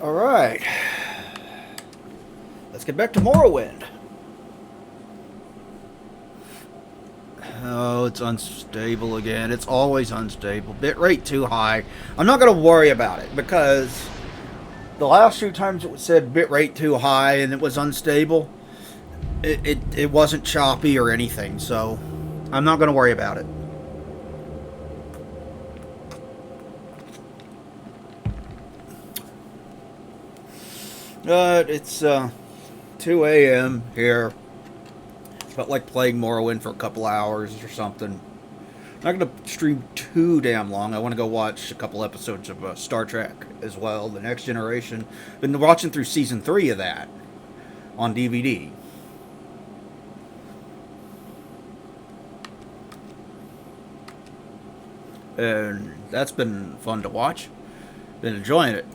All right, let's get back to Morrowind. Oh, it's unstable again. It's always unstable. Bitrate too high. I'm not going to worry about it because the last few times it said bitrate too high and it was unstable, it wasn't choppy or anything. So I'm not going to worry about it. It's 2 a.m. here. Felt like playing Morrowind for a couple hours or something. I'm not going to stream too damn long. I want to go watch a couple episodes of Star Trek as well, The Next Generation. Been watching through season 3 of that on DVD. And that's been fun to watch. Been enjoying it.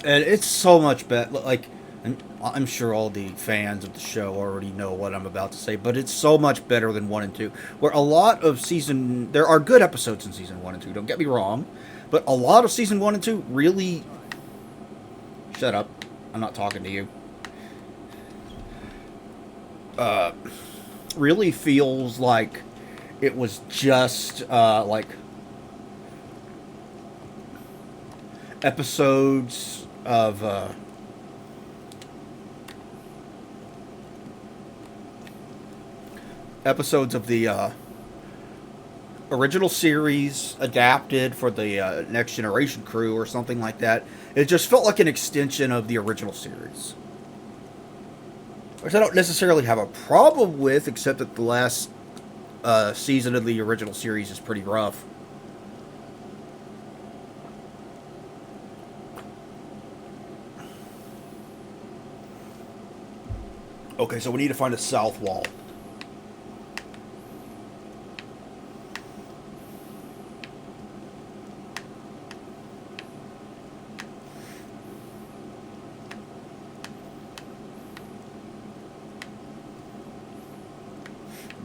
And it's so much better. Like, and I'm sure all the fans of the show already know what I'm about to say, but it's so much better than 1 and 2. Where a lot of season. There are good episodes in season 1 and 2, don't get me wrong. But a lot of season 1 and 2 really. Shut up. I'm not talking to you. Uh, really feels like it was just like episodes of the original series adapted for the Next Generation crew or something like that. It just felt like an extension of the original series, which I don't necessarily have a problem with, except that the last season of the original series is pretty rough. Okay, so we need to find a south wall.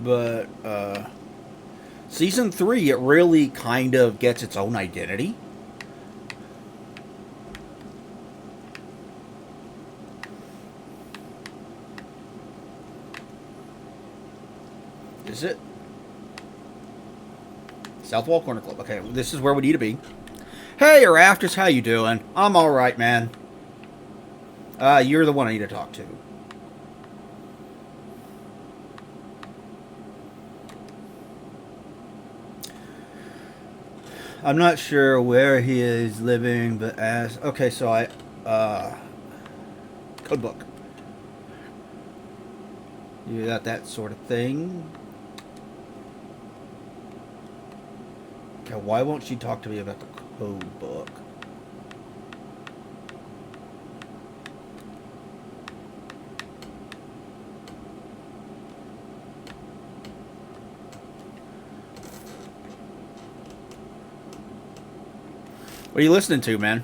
But season 3, it really kind of gets its own identity. Is it? Southwall Corner Club. Okay, this is where we need to be. Hey, Rafters, how you doing? I'm all right, man. You're the one I need to talk to. I'm not sure where he is living, but as okay, so code book. You got that sort of thing. Okay, why won't she talk to me about the code book? What are you listening to, man?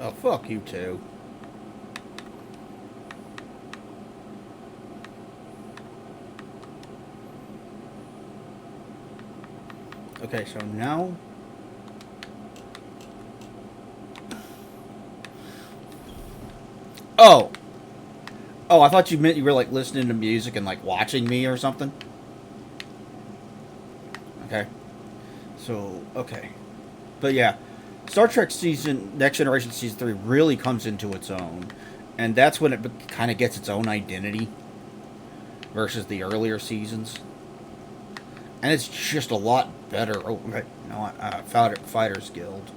Oh, fuck you too. Okay, so now... Oh! Oh, I thought you meant you were, like, listening to music and, like, watching me or something. Okay. So, okay. But yeah, Star Trek season, Next Generation season 3 really comes into its own. And that's when it kind of gets its own identity versus the earlier seasons. And it's just a lot better. Oh, right. No, Fighters Guild.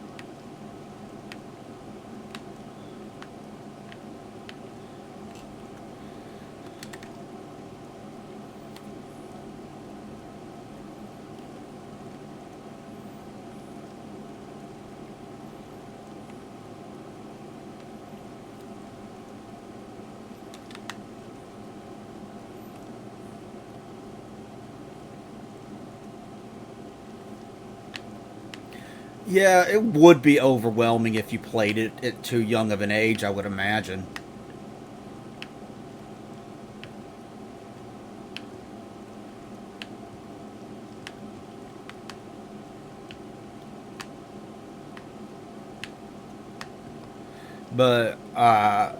Yeah, it would be overwhelming if you played it at too young of an age, I would imagine. But I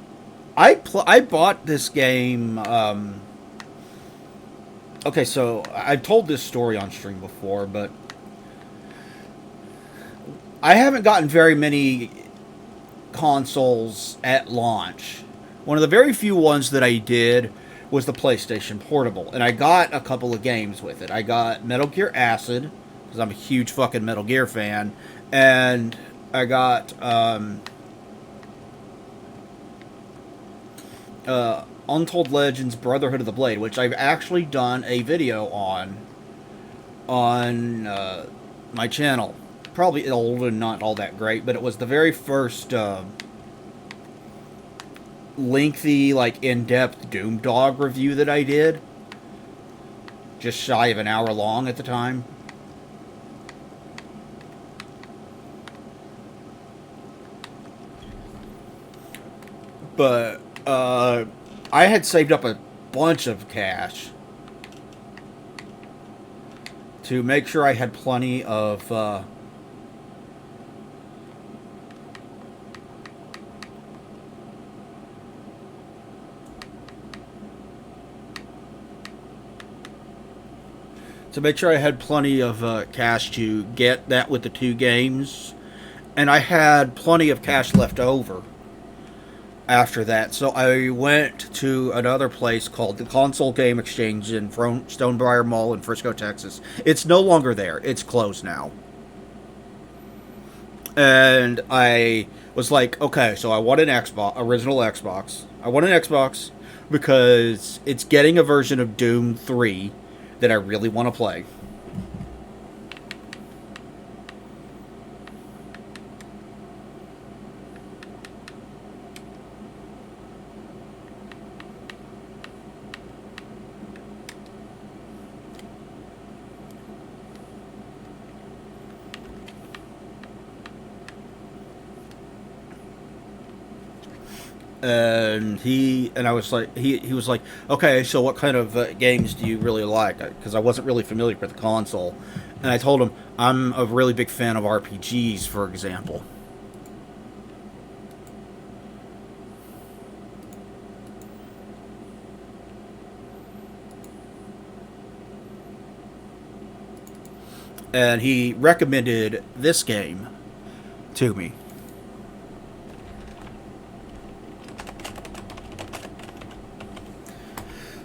bought this game. Okay, so I've told this story on stream before, but I haven't gotten very many consoles at launch. One of the very few ones that I did was the PlayStation Portable, and I got a couple of games with it. I got Metal Gear Acid, because I'm a huge fucking Metal Gear fan, and I got Untold Legends Brotherhood of the Blade, which I've actually done a video on my channel. Probably old and not all that great, but it was the very first lengthy, like in-depth Doom Dog review that I did. Just shy of an hour long at the time. But I had saved up a bunch of cash to make sure I had plenty of cash to get that with the two games, and I had plenty of cash left over after that. So I went to another place called the Console Game Exchange in Stonebriar Mall in Frisco, Texas. It's no longer there. It's closed now. And I was like, okay, so I want an Xbox, original Xbox. I want an Xbox because it's getting a version of Doom 3 that I really want to play. And I was like, he was like, okay, so what kind of games do you really like? Because I wasn't really familiar with the console, and I told him I'm a really big fan of RPGs, for example. And he recommended this game to me.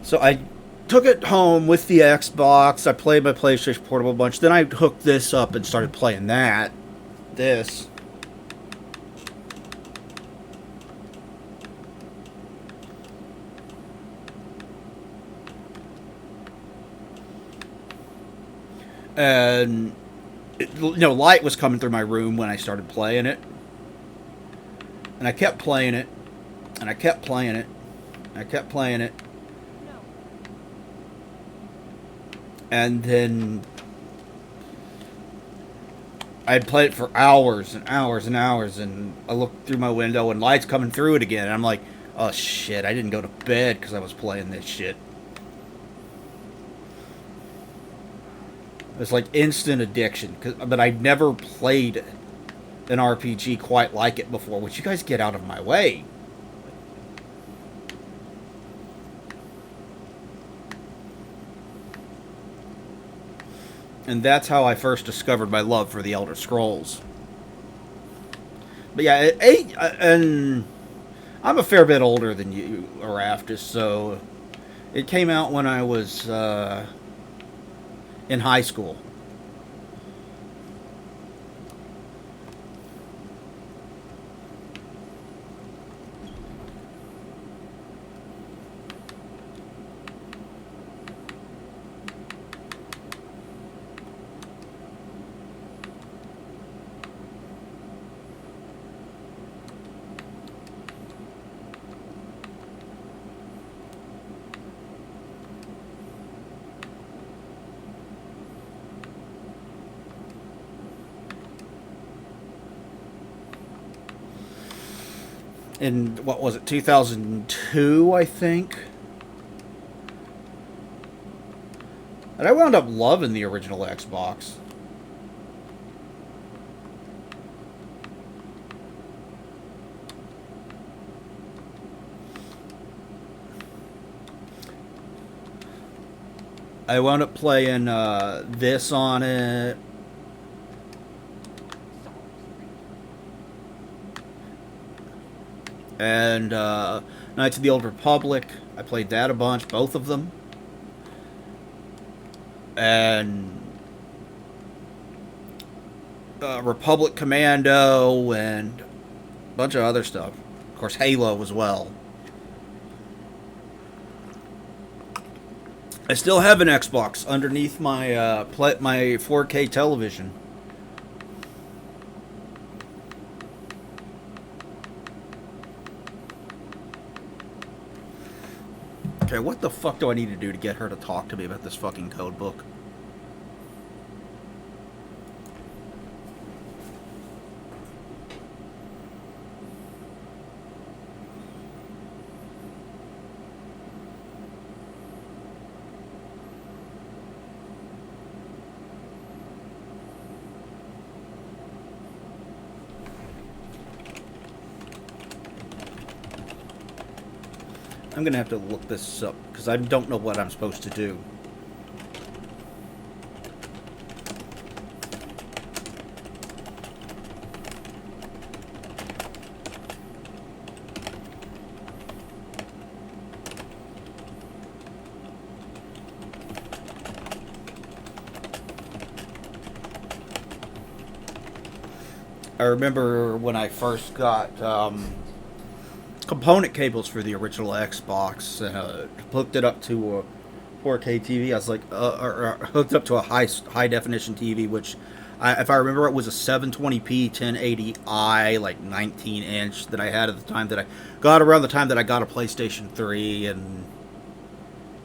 So I took it home with the Xbox. I played my PlayStation Portable a bunch. Then I hooked this up and started playing that. This. And, light was coming through my room when I started playing it. And I kept playing it. And I kept playing it. And I kept playing it. And then I'd play it for hours and hours and hours, and I looked through my window and light's coming through it again, and I'm like, oh shit, I didn't go to bed because I was playing this shit. It's like instant addiction, but I'd never played an RPG quite like it before. Would you guys get out of my way? And that's how I first discovered my love for the Elder Scrolls. But yeah, and I'm a fair bit older than you, Araftus, so it came out when I was in high school. in, what was it, 2002, I think. And I wound up loving the original Xbox. I wound up playing this on it. And Knights of the Old Republic. I played that a bunch, both of them. And Republic Commando and a bunch of other stuff. Of course, Halo as well. I still have an Xbox underneath my my 4K television. Okay, what the fuck do I need to do to get her to talk to me about this fucking code book? I'm gonna have to look this up because I don't know what I'm supposed to do. I remember when I first got component cables for the original Xbox, hooked it up to a 4K TV. I was like, or hooked up to a high definition TV, which, if I remember, it was a 720p 1080i, like 19-inch that I had at the time that I got around the time that I got a PlayStation 3 in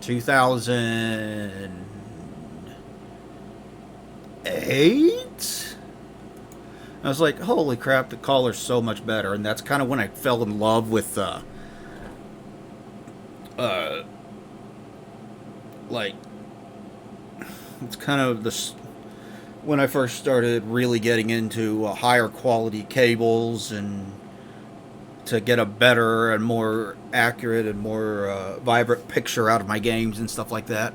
2008. I was like, holy crap, the color's so much better. And that's kind of when I fell in love with, like, it's kind of this, when I first started really getting into higher quality cables and to get a better and more accurate and more vibrant picture out of my games and stuff like that.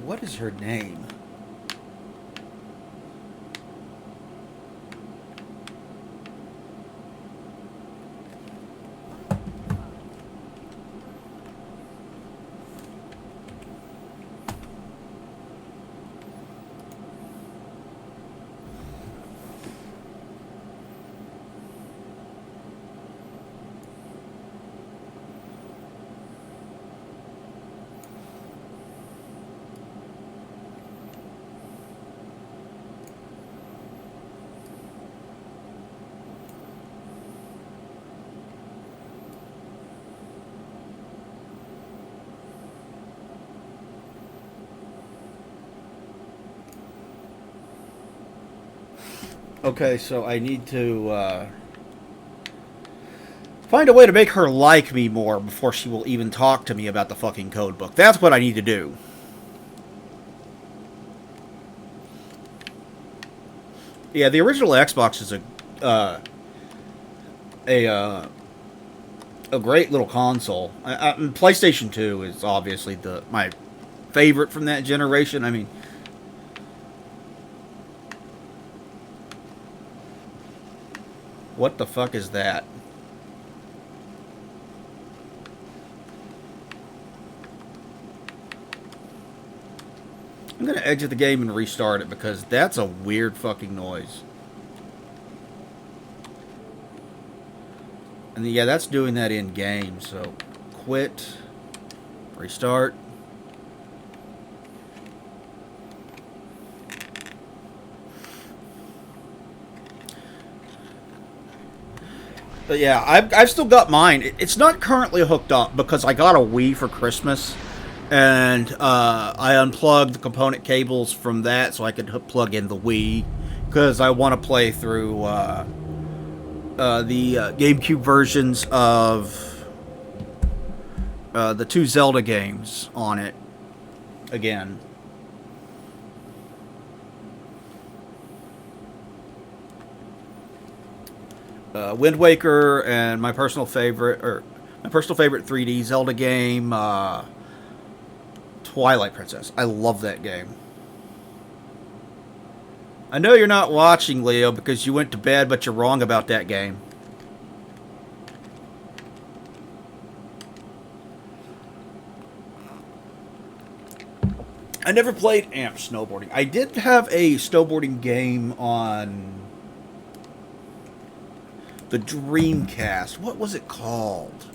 What is her name? Okay, so I need to find a way to make her like me more before she will even talk to me about the fucking code book. That's what I need to do. Yeah, the original Xbox is a great little console. PlayStation 2 is obviously my favorite from that generation. I mean, what the fuck is that? I'm gonna exit the game and restart it because that's a weird fucking noise. And yeah, that's doing that in game, so quit, restart. But yeah, I've still got mine. It's not currently hooked up because I got a Wii for Christmas, And I unplugged the component cables from that so I could plug in the Wii because I want to play through the GameCube versions of the two Zelda games on it again. Wind Waker and my personal favorite 3D Zelda game, Twilight Princess. I love that game. I know you're not watching, Leo, because you went to bed, but you're wrong about that game. I never played Amp snowboarding. I did have a snowboarding game on the Dreamcast. What was it called?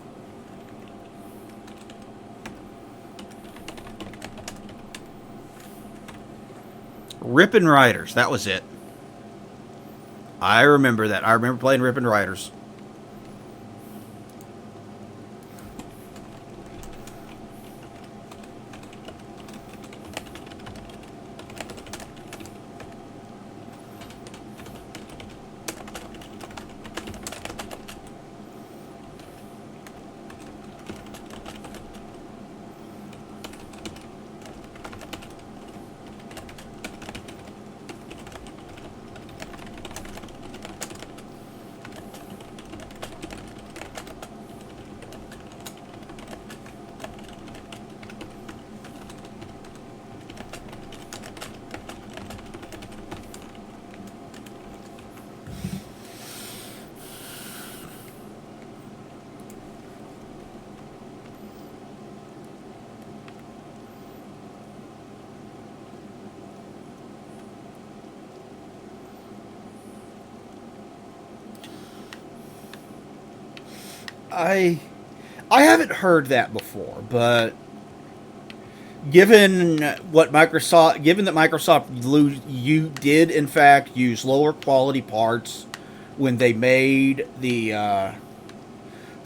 Rippin' Riders. That was it. I remember that. I remember playing Rippin' Riders. I I haven't heard that before, but given that Microsoft you did in fact use lower quality parts when they made the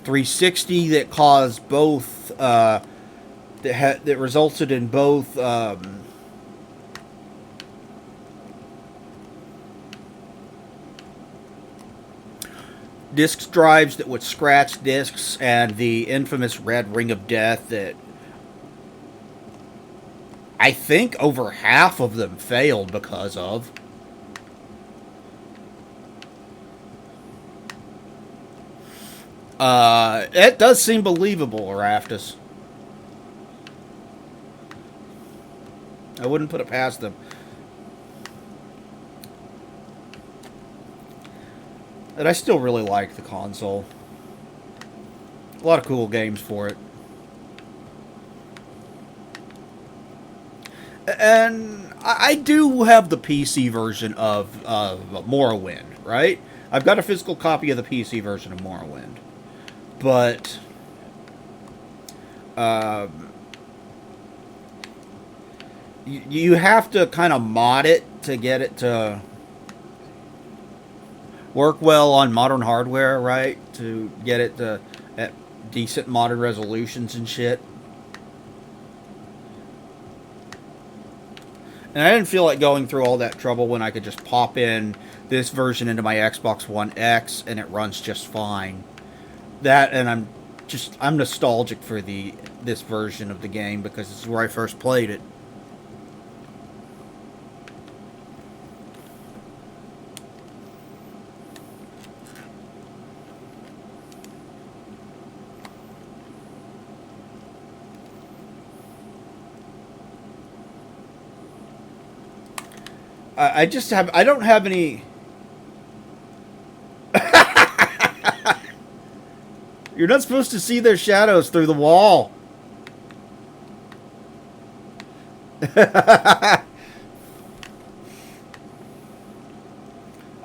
360 that caused both that resulted in both disk drives that would scratch disks and the infamous red ring of death that I think over half of them failed because of. It does seem believable, Raftus. I wouldn't put it past them. And I still really like the console. A lot of cool games for it. And I do have the PC version of Morrowind, right? I've got a physical copy of the PC version of Morrowind. But you have to kind of mod it to get it to work well on modern hardware, right? To get it to at decent modern resolutions and shit. And I didn't feel like going through all that trouble when I could just pop in this version into my Xbox One X and it runs just fine. That and I'm nostalgic for this version of the game because this is where I first played it. I don't have any. You're not supposed to see their shadows through the wall. I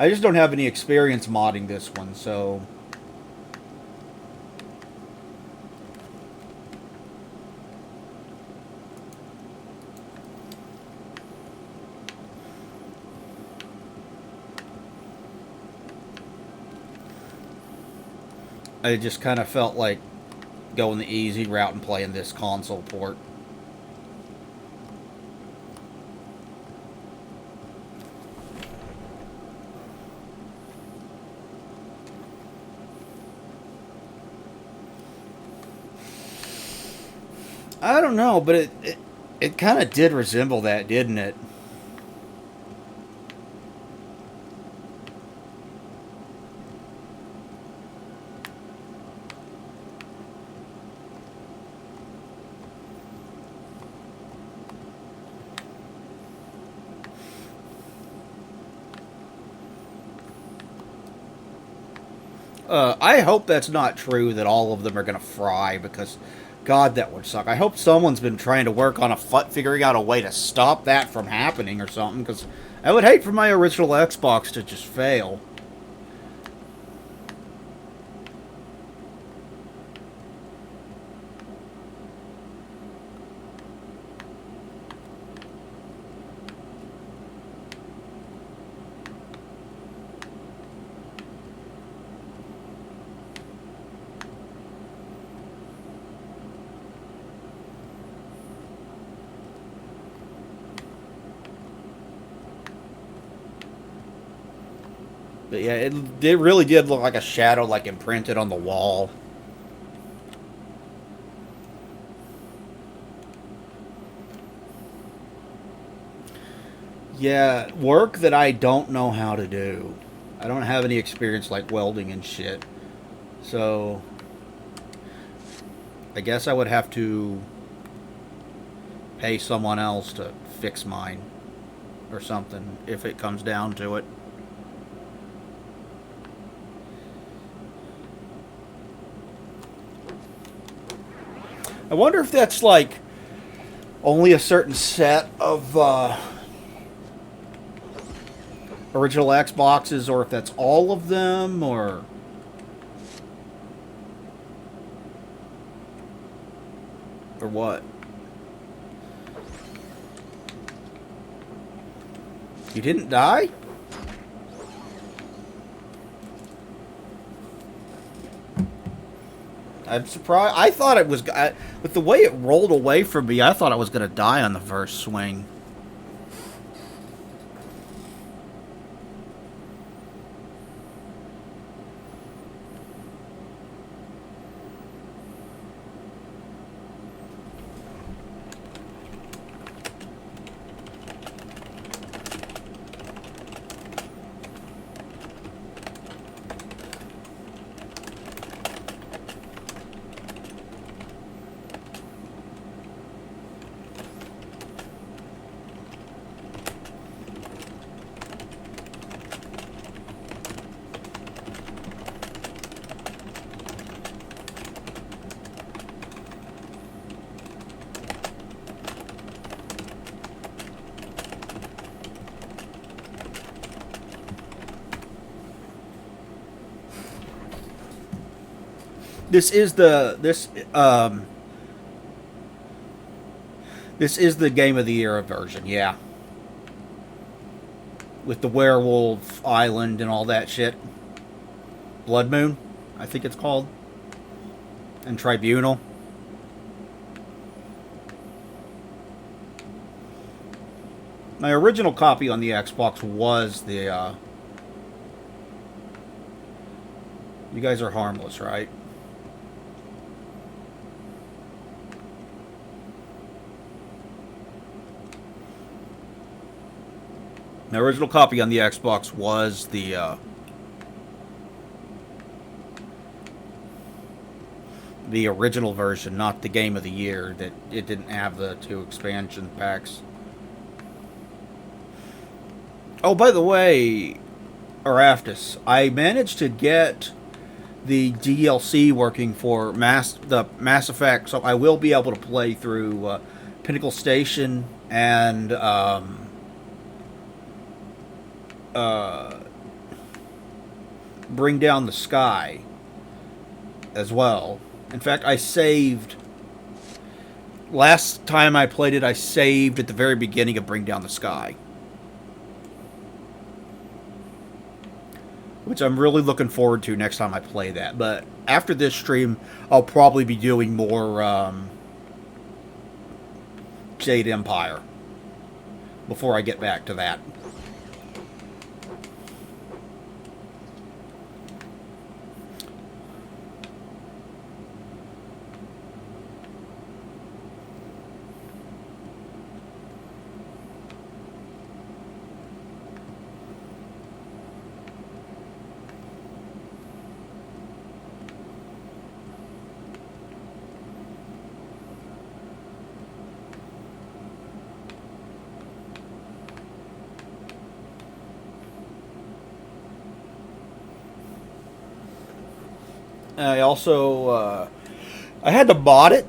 just don't have any experience modding this one, so. I just kind of felt like going the easy route and playing this console port. I don't know, but it kind of did resemble that, didn't it? I hope that's not true that all of them are going to fry because, God, that would suck. I hope someone's been trying to work on figuring out a way to stop that from happening or something because I would hate for my original Xbox to just fail. But yeah, it really did look like a shadow, like imprinted on the wall. Yeah, work that I don't know how to do. I don't have any experience like welding and shit. So I guess I would have to pay someone else to fix mine or something if it comes down to it. I wonder if that's like only a certain set of original Xboxes, or if that's all of them, or what. You didn't die? I'm surprised. I thought it was. With the way it rolled away from me, I thought I was going to die on the first swing. This is the this is the Game of the Year version, yeah, with the werewolf island and all that shit. Blood Moon, I think it's called, and Tribunal. My original copy on the Xbox was the. You guys are harmless, right? My original copy on the Xbox was the original version, not the Game of the Year. That it didn't have the 2 expansion packs. Oh, by the way, Araftus, I managed to get the DLC working for the Mass Effect, so I will be able to play through Pinnacle Station and Bring Down the Sky as well. In fact, I saved. Last time I played it, I saved at the very beginning of Bring Down the Sky, which I'm really looking forward to next time I play that. But after this stream, I'll probably be doing more Jade Empire before I get back to that. I also I had to mod it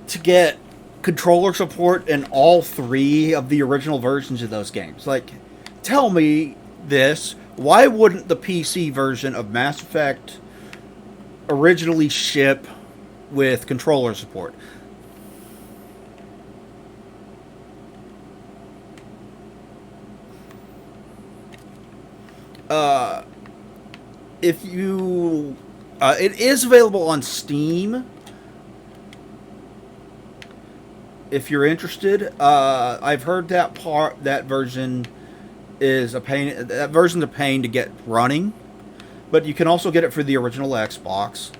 to get controller support in all three of the original versions of those games. Like, tell me this: why wouldn't the PC version of Mass Effect originally ship with controller support? If you, it is available on Steam. If you're interested, I've heard that version is a pain. That version's a pain to get running, but you can also get it for the original Xbox.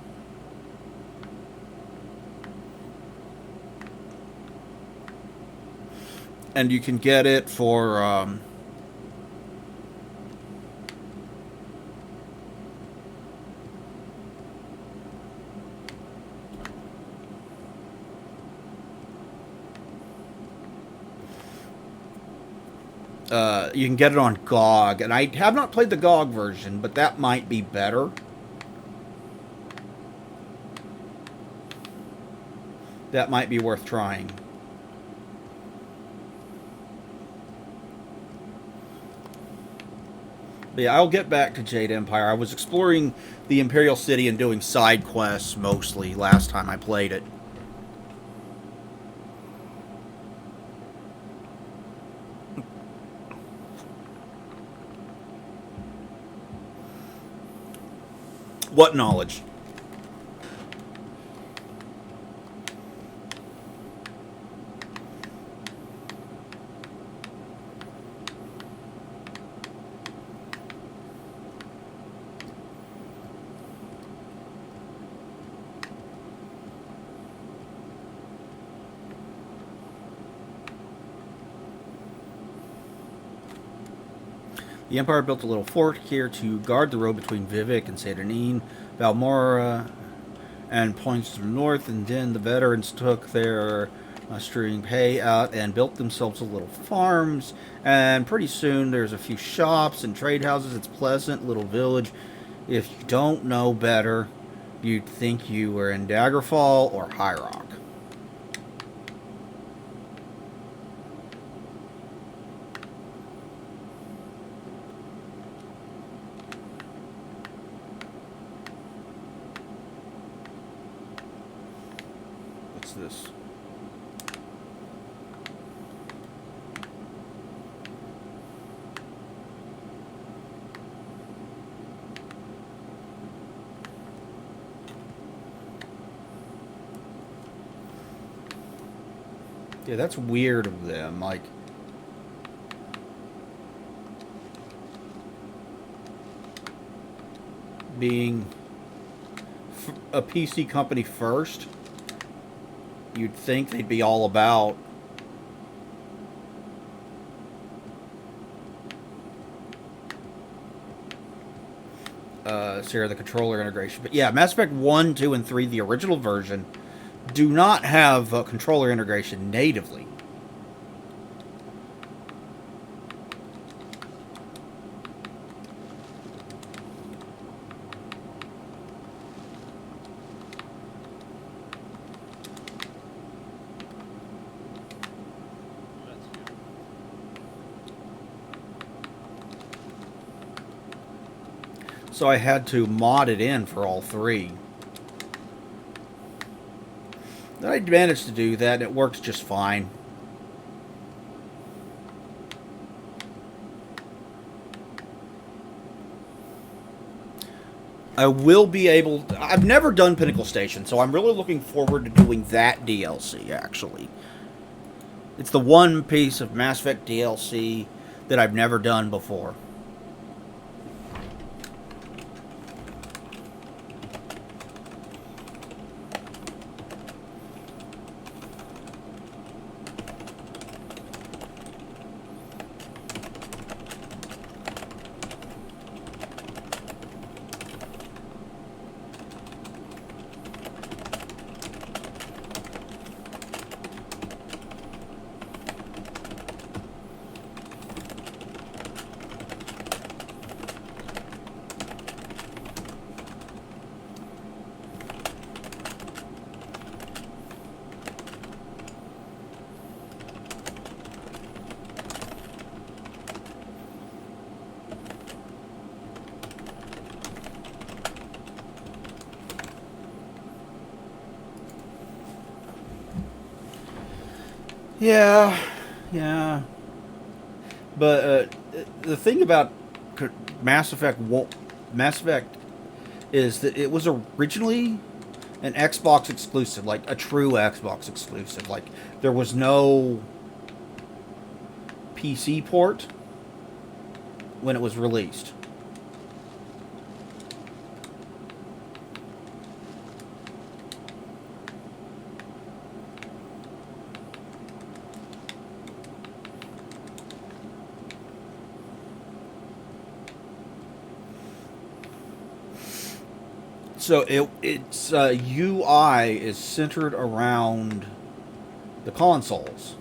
And you can get it for you can get it on GOG, and I have not played the GOG version, but that might be better. That might be worth trying. But yeah, I'll get back to Jade Empire. I was exploring the Imperial City and doing side quests mostly last time I played it. What knowledge? The Empire built a little fort here to guard the road between Vivek and Saturnin, Valmora, and points to the north, and then the veterans took their mustering pay out and built themselves a little farms, and pretty soon there's a few shops and trade houses. It's a pleasant little village. If you don't know better, you'd think you were in Daggerfall or High Rock. What's this? Yeah, that's weird of them. Like, being a PC company first, you'd think they'd be all about the controller integration. But yeah, Mass Effect 1, 2, and 3, the original version, do not have controller integration natively. So I had to mod it in for all three. I managed to do that, and it works just fine. I will be able... I've never done Pinnacle Station, so I'm really looking forward to doing that DLC, actually. It's the one piece of Mass Effect DLC that I've never done before. Yeah, yeah. But the thing about Mass Effect, Mass Effect is that it was originally an Xbox exclusive, like a true Xbox exclusive. Like there was no PC port when it was released. So its UI is centered around the consoles.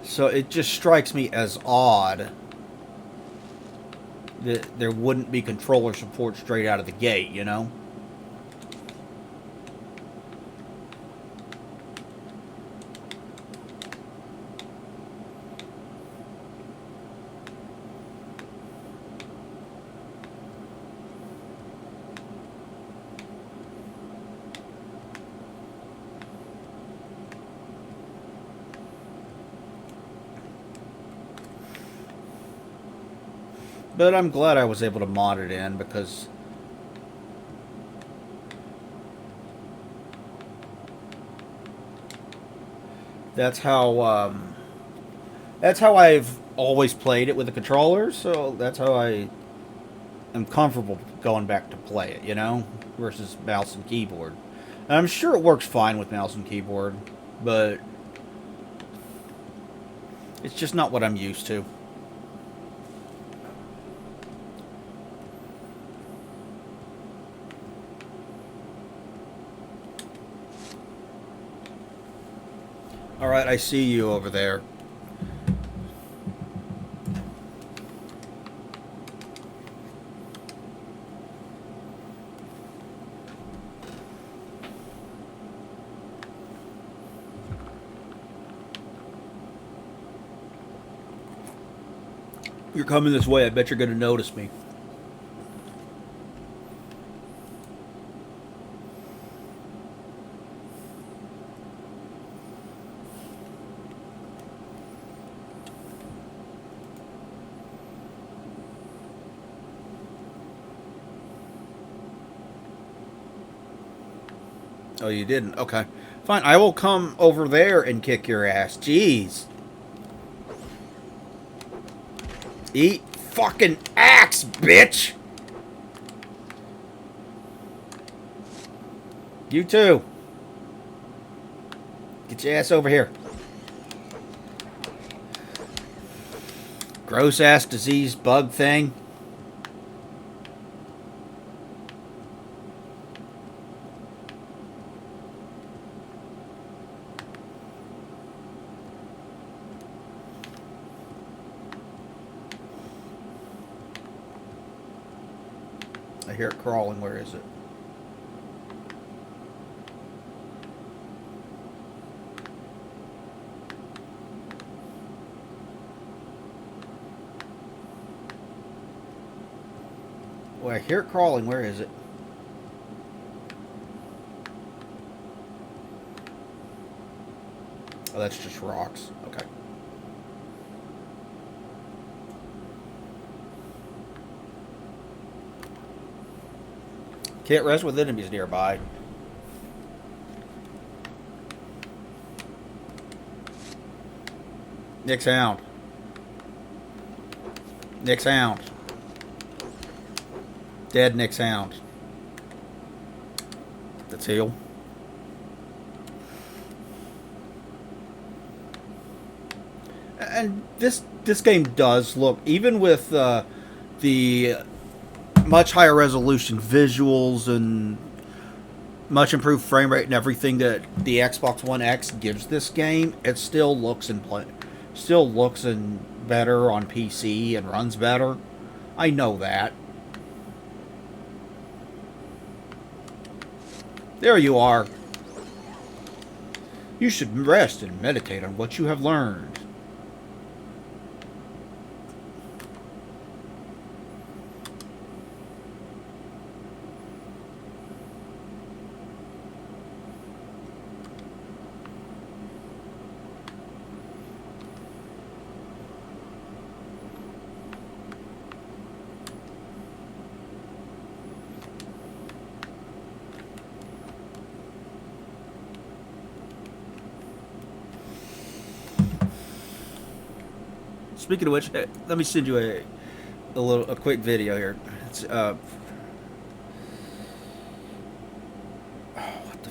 So it just strikes me as odd that there wouldn't be controller support straight out of the gate, you know? But I'm glad I was able to mod it in because that's how that's how I've always played it with the controller. So that's how I am comfortable going back to play it, you know, versus mouse and keyboard. And I'm sure it works fine with mouse and keyboard, but it's just not what I'm used to. All right, I see you over there. You're coming this way. I bet you're going to notice me. Oh, you didn't? Okay. Fine. I will come over there and kick your ass. Jeez. Eat fucking axe, bitch! You too. Get your ass over here. Gross ass disease bug thing. I hear it crawling. Where is it? Well, I hear it crawling. Where is it? Oh, that's just rocks. Okay. Can't rest with enemies nearby. Nick Sound. Nick Sound. Dead Nick Sound. Let's heal. And this game does look, even with the much higher resolution visuals and much improved frame rate and everything that the Xbox One X gives this game, it still looks better on PC and runs better. I know that. There you are. You should rest and meditate on what you have learned. Speaking of which, let me send you a quick video here. It's what the.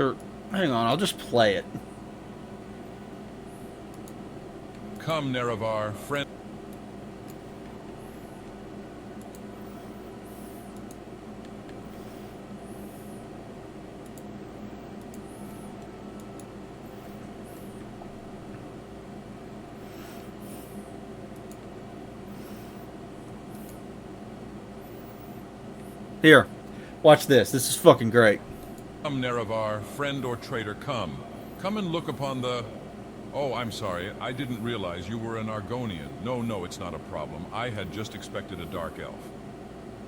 Or, hang on, I'll just play it. Come, Nerevar, friend. Here, watch this. This is fucking great. Come, Nerevar, friend or traitor, come. Come and look upon the... Oh, I'm sorry. I didn't realize you were an Argonian. No, it's not a problem. I had just expected a dark elf.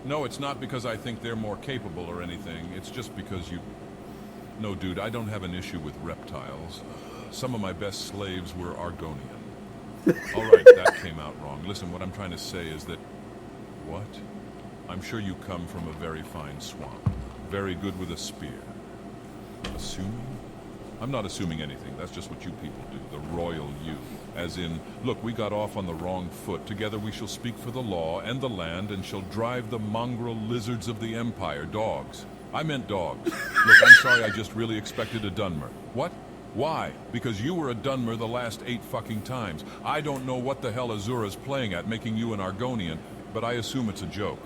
No, it's not because I think they're more capable or anything. It's just because you... No, dude, I don't have an issue with reptiles. Some of my best slaves were Argonian. All right, that came out wrong. Listen, what I'm trying to say is that... What? I'm sure you come from a very fine swamp. Very good with a spear. Assuming? I'm not assuming anything. That's just what you people do. The royal you. As in, look, we got off on the wrong foot. Together we shall speak for the law and the land and shall drive the mongrel lizards of the empire. Dogs. I meant dogs. Look, I'm sorry, I just really expected a Dunmer. What? Why? Because you were a Dunmer the last 8 fucking times. I don't know what the hell Azura's playing at, making you an Argonian, but I assume it's a joke.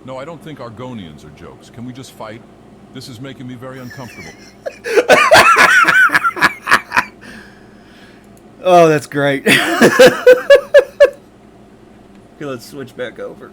No, I don't think Argonians are jokes. Can we just fight? This is making me very uncomfortable. Oh, that's great. Okay, let's switch back over.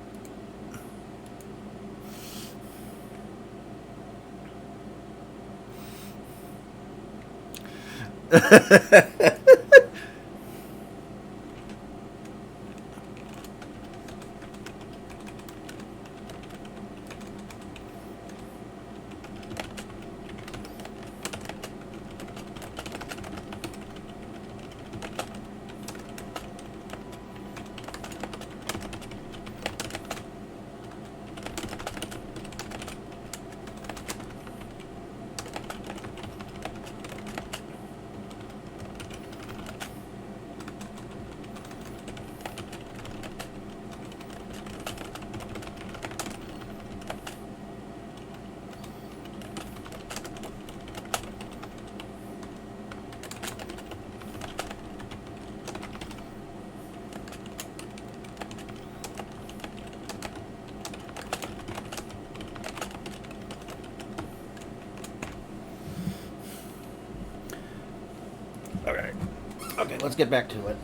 Okay, let's get back to it.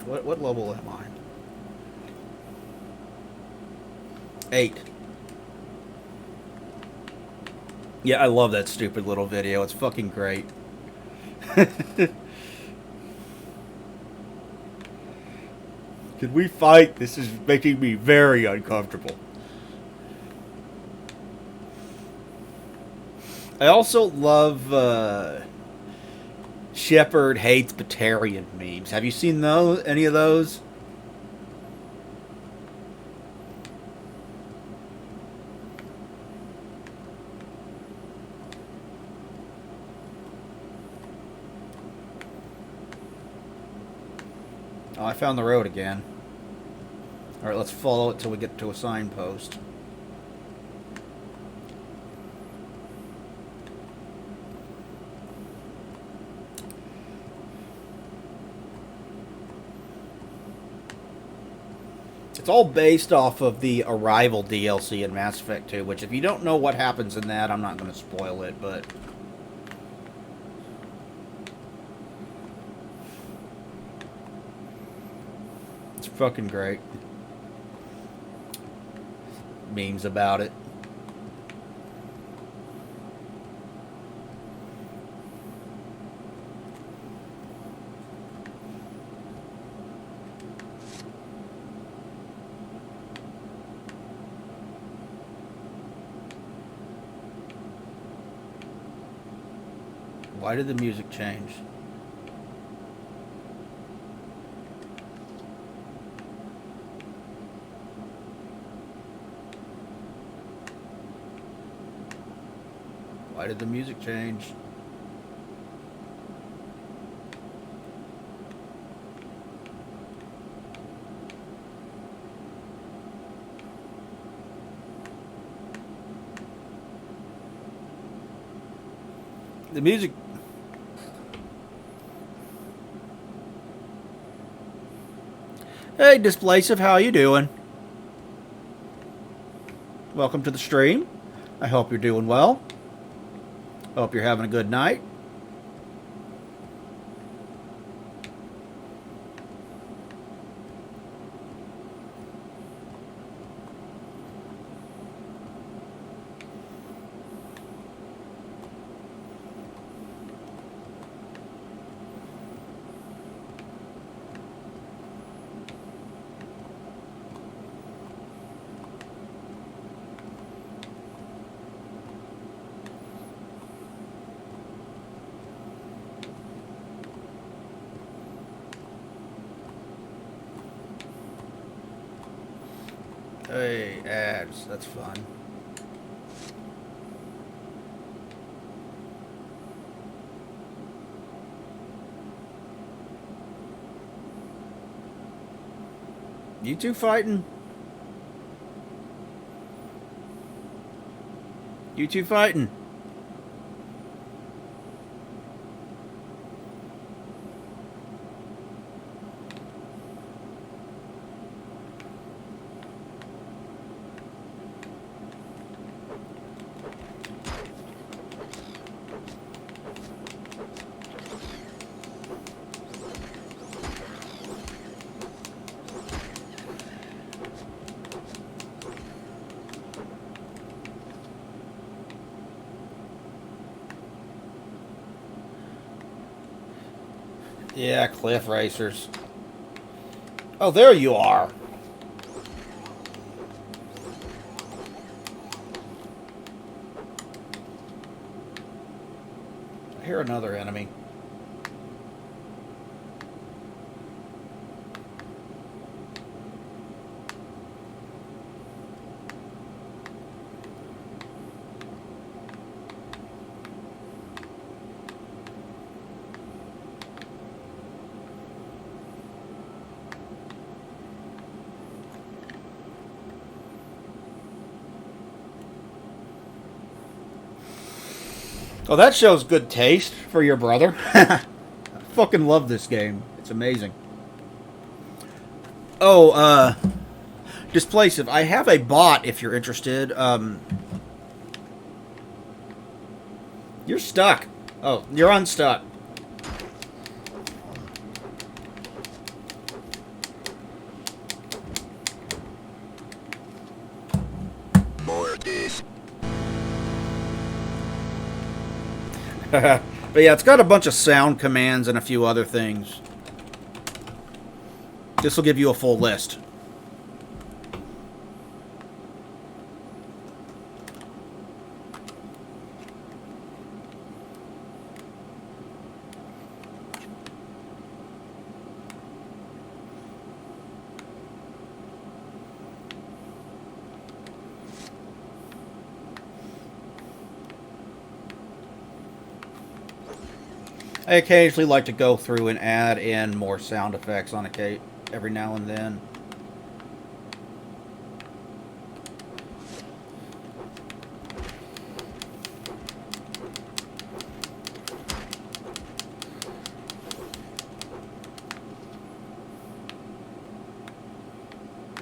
What level am I? 8. Yeah, I love that stupid little video. It's fucking great. Can we fight? This is making me very uncomfortable. I also love Shepherd hates Batarian memes. Have you seen those? Any of those? Oh, I found the road again. Alright, let's follow it till we get to a signpost. It's all based off of the Arrival DLC in Mass Effect 2, which if you don't know what happens in that, I'm not going to spoil it, but... it's fucking great. Memes about it. Why did the music change? Why did the music change? The music. Hey, Displacive, how you doing? Welcome to the stream. I hope you're doing well. Hope you're having a good night. Hey, ads. That's fun. You two fighting? You two fighting? Yeah, cliff racers. Oh, there you are. I hear another enemy. Oh, that shows good taste for your brother. I fucking love this game. It's amazing. Oh, Displacive, I have a bot if you're interested. You're stuck. Oh, you're unstuck. But yeah, it's got a bunch of sound commands and a few other things. This will give you a full list. I occasionally like to go through and add in more sound effects on every now and then.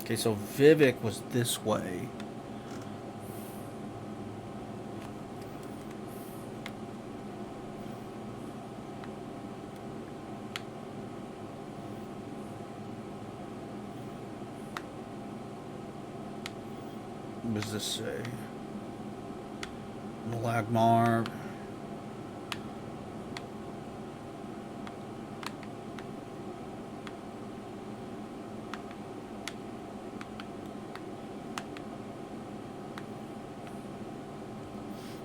Okay, so Vivek was this way. What does this say? Malagmar.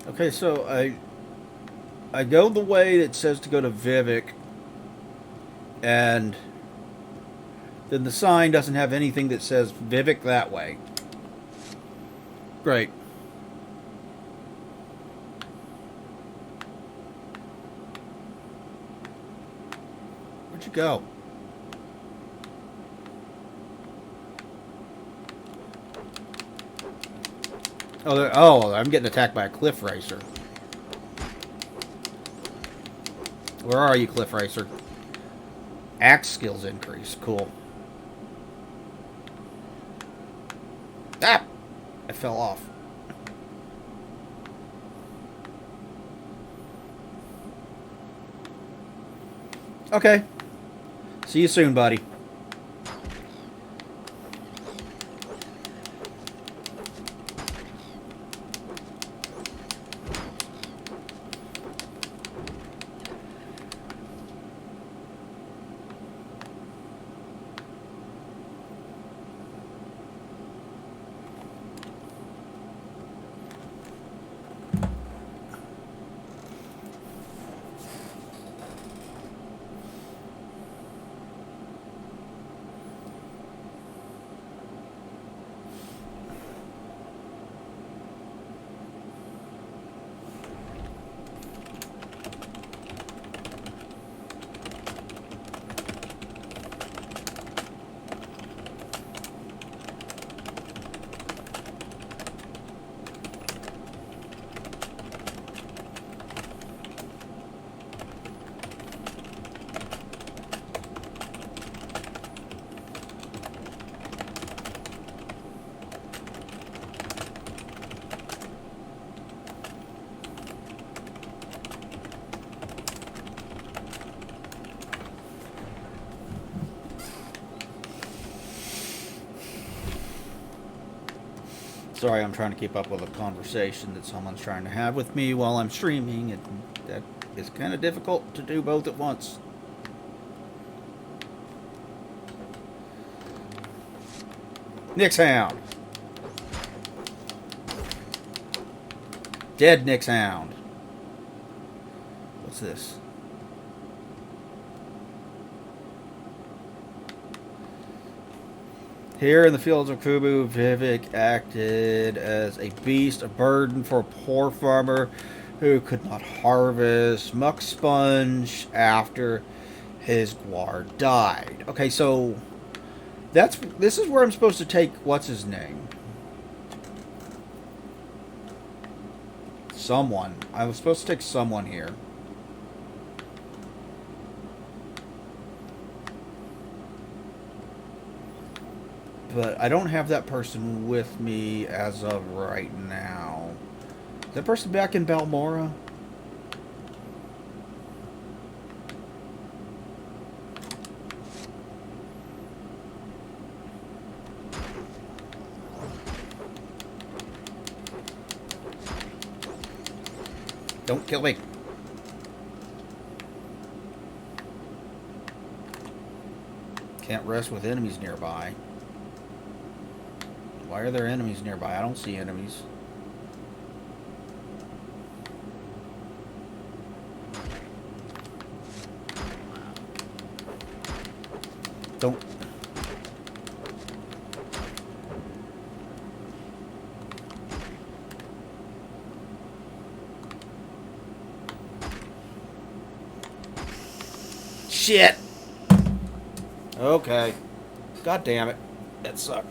Okay, so I go the way that says to go to Vivek, and then the sign doesn't have anything that says Vivek that way. Great. Where'd you go? Oh, I'm getting attacked by a cliff racer. Where are you, cliff racer? Axe skills increase. Cool. Ah! I fell off. Okay. See you soon, buddy. Sorry, I'm trying to keep up with a conversation that someone's trying to have with me while I'm streaming, and that is kind of difficult to do both at once. Nick's Hound. Dead Nick's Hound. What's this? Here in the fields of Kubu, Vivek acted as a beast, a burden for a poor farmer who could not harvest muck sponge after his guar died. Okay, so this is where I'm supposed to take what's his name? Someone. I was supposed to take someone here. But I don't have that person with me as of right now. Is that person back in Balmora? Don't kill me. Can't rest with enemies nearby. Why are there enemies nearby? I don't see enemies. Don't. Shit. Okay. God damn it. That sucked.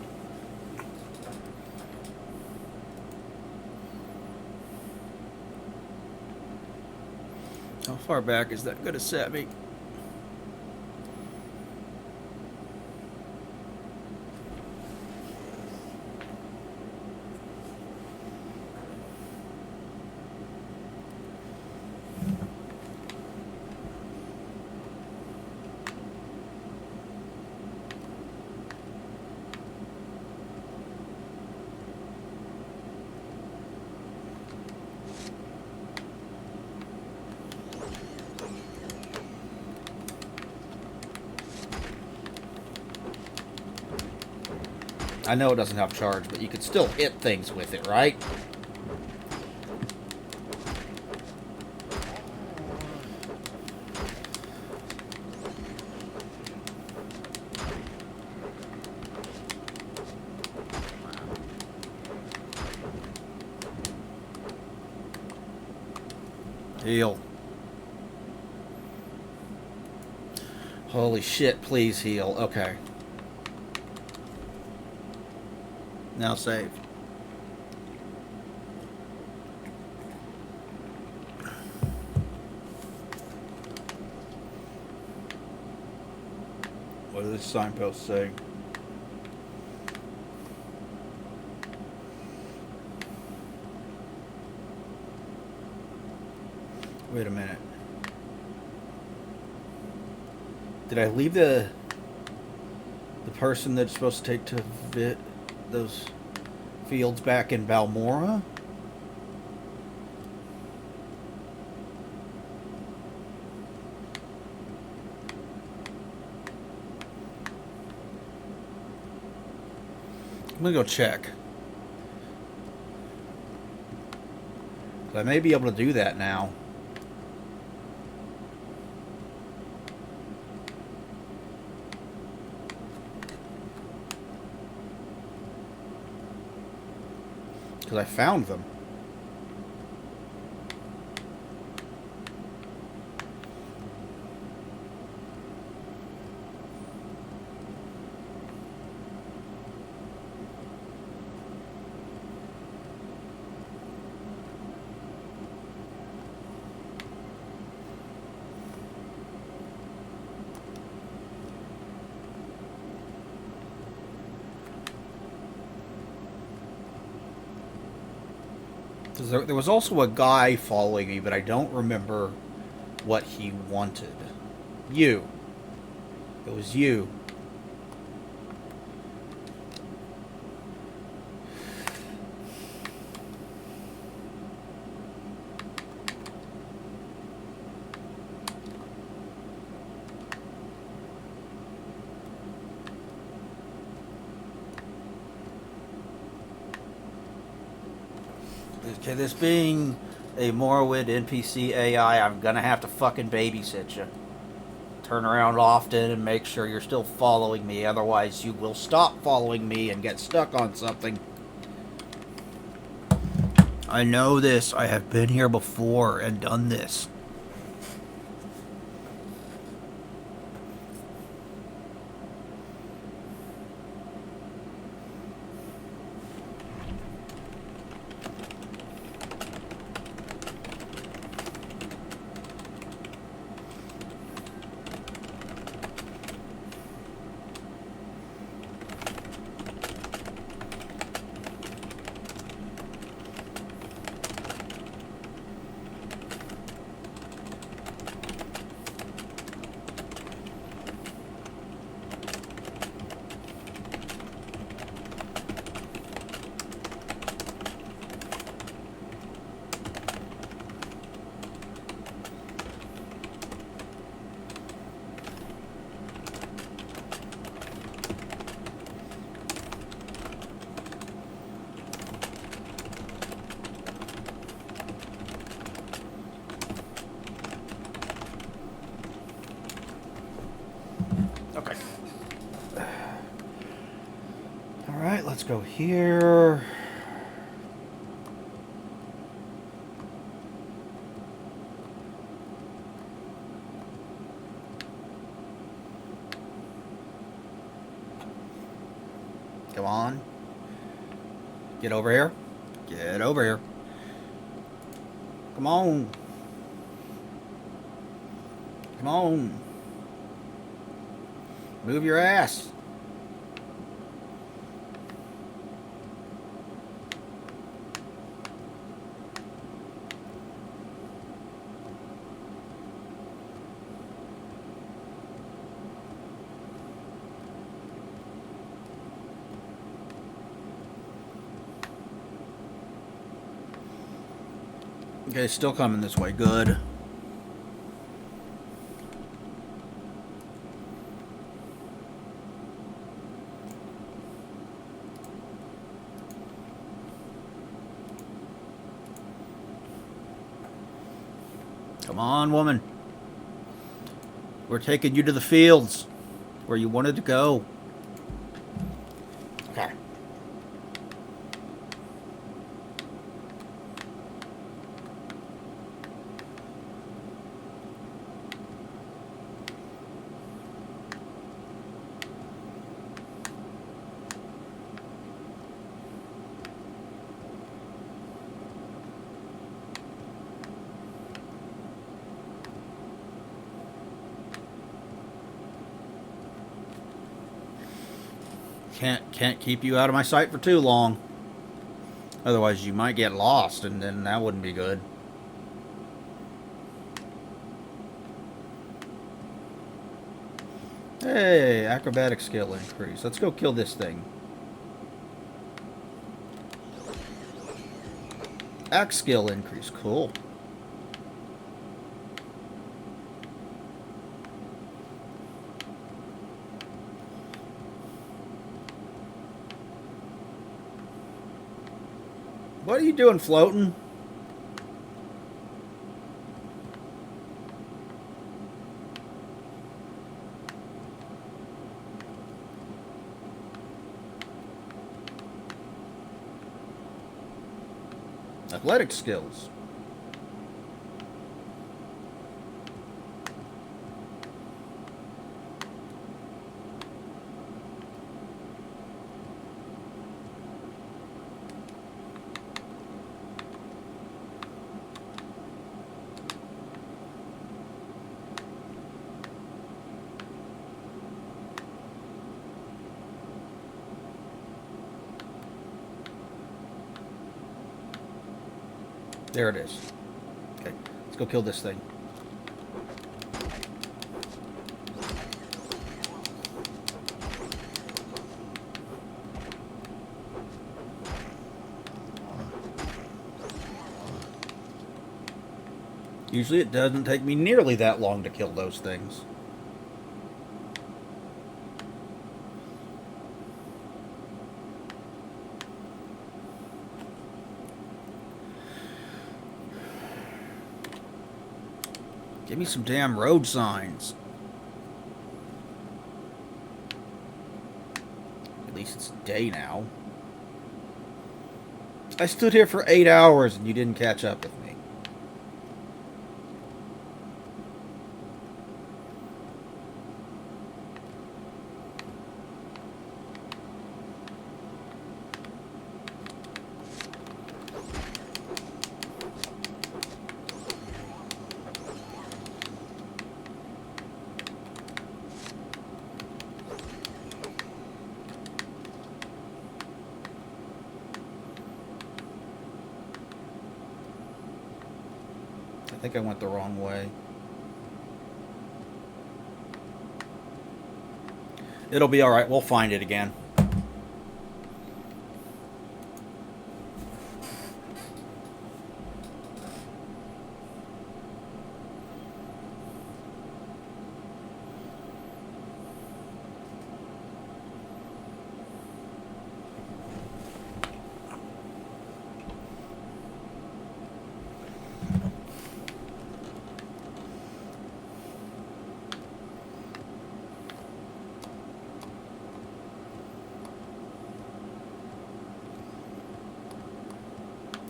How far back is that going to set me? I know it doesn't have charge, but you could still hit things with it, right? Heal. Holy shit, please heal. Okay. Now save. What does this signpost say? Wait a minute. Did I leave the person that's supposed to take to those fields back in Balmora? I'm gonna go check. I may be able to do that now. Because I found them. There was also a guy following me, but I don't remember what he wanted. You. It was you. Okay, this being a Morrowind NPC AI, I'm gonna have to fucking babysit you. Turn around often and make sure you're still following me, otherwise you will stop following me and get stuck on something. I know this. I have been here before and done this. Okay. Alright, let's go here. Come on. Get over here. Get over here. Come on. Come on. Move your ass. Okay, still coming this way. Good. Come on, woman. We're taking you to the fields where you wanted to go. Okay. Can't keep you out of my sight for too long. Otherwise, you might get lost, and then that wouldn't be good. Hey, acrobatic skill increase. Let's go kill this thing. Axe skill increase. Cool. What are you doing floating? Athletic skills. There it is. Okay, let's go kill this thing. Usually it doesn't take me nearly that long to kill those things. Give me some damn road signs. At least it's day now. I stood here for 8 hours and you didn't catch up with me. I think I went the wrong way. It'll be alright. We'll find it again.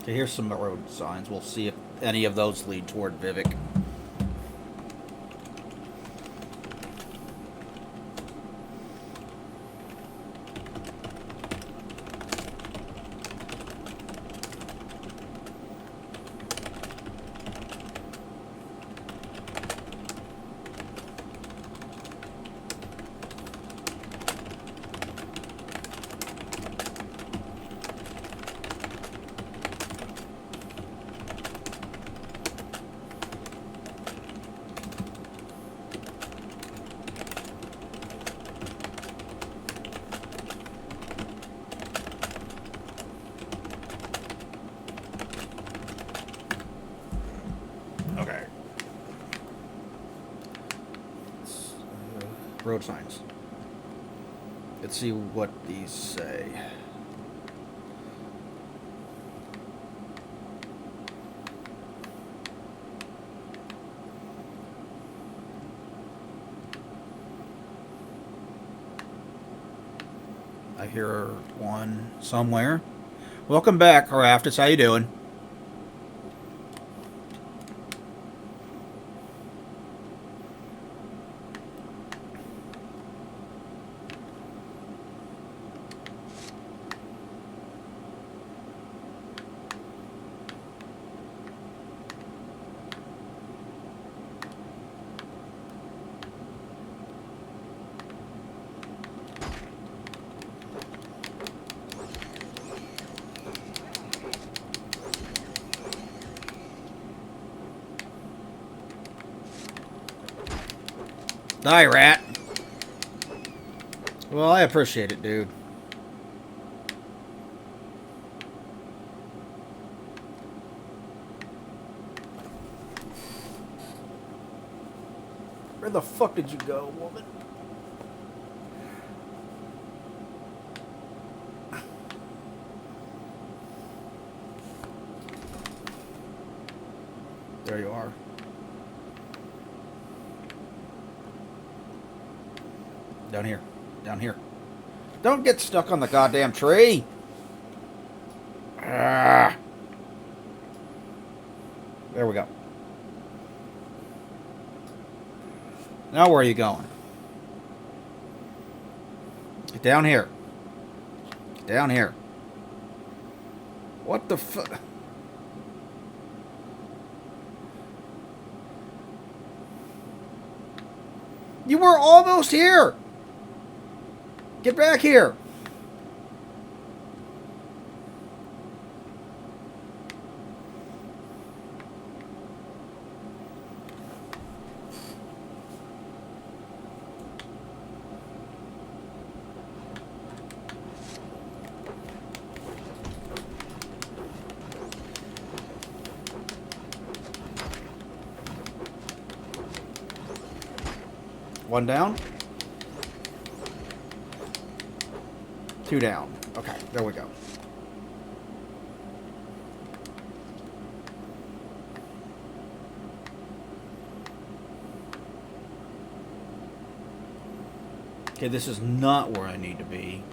Okay, here's some road signs. We'll see if any of those lead toward Vivek. Okay. Road signs. Let's see what these say. I hear one somewhere. Welcome back, Haraftis. How you doing? Die, rat. Well, I appreciate it, dude. Where the fuck did you go, woman? There you are. Down here. Down here. Don't get stuck on the goddamn tree. Ah. There we go. Now where are you going? Get down here. Get down here. What the fuck? You were almost here. Get back here. One down. Two down. Okay, there we go. Okay, this is not where I need to be.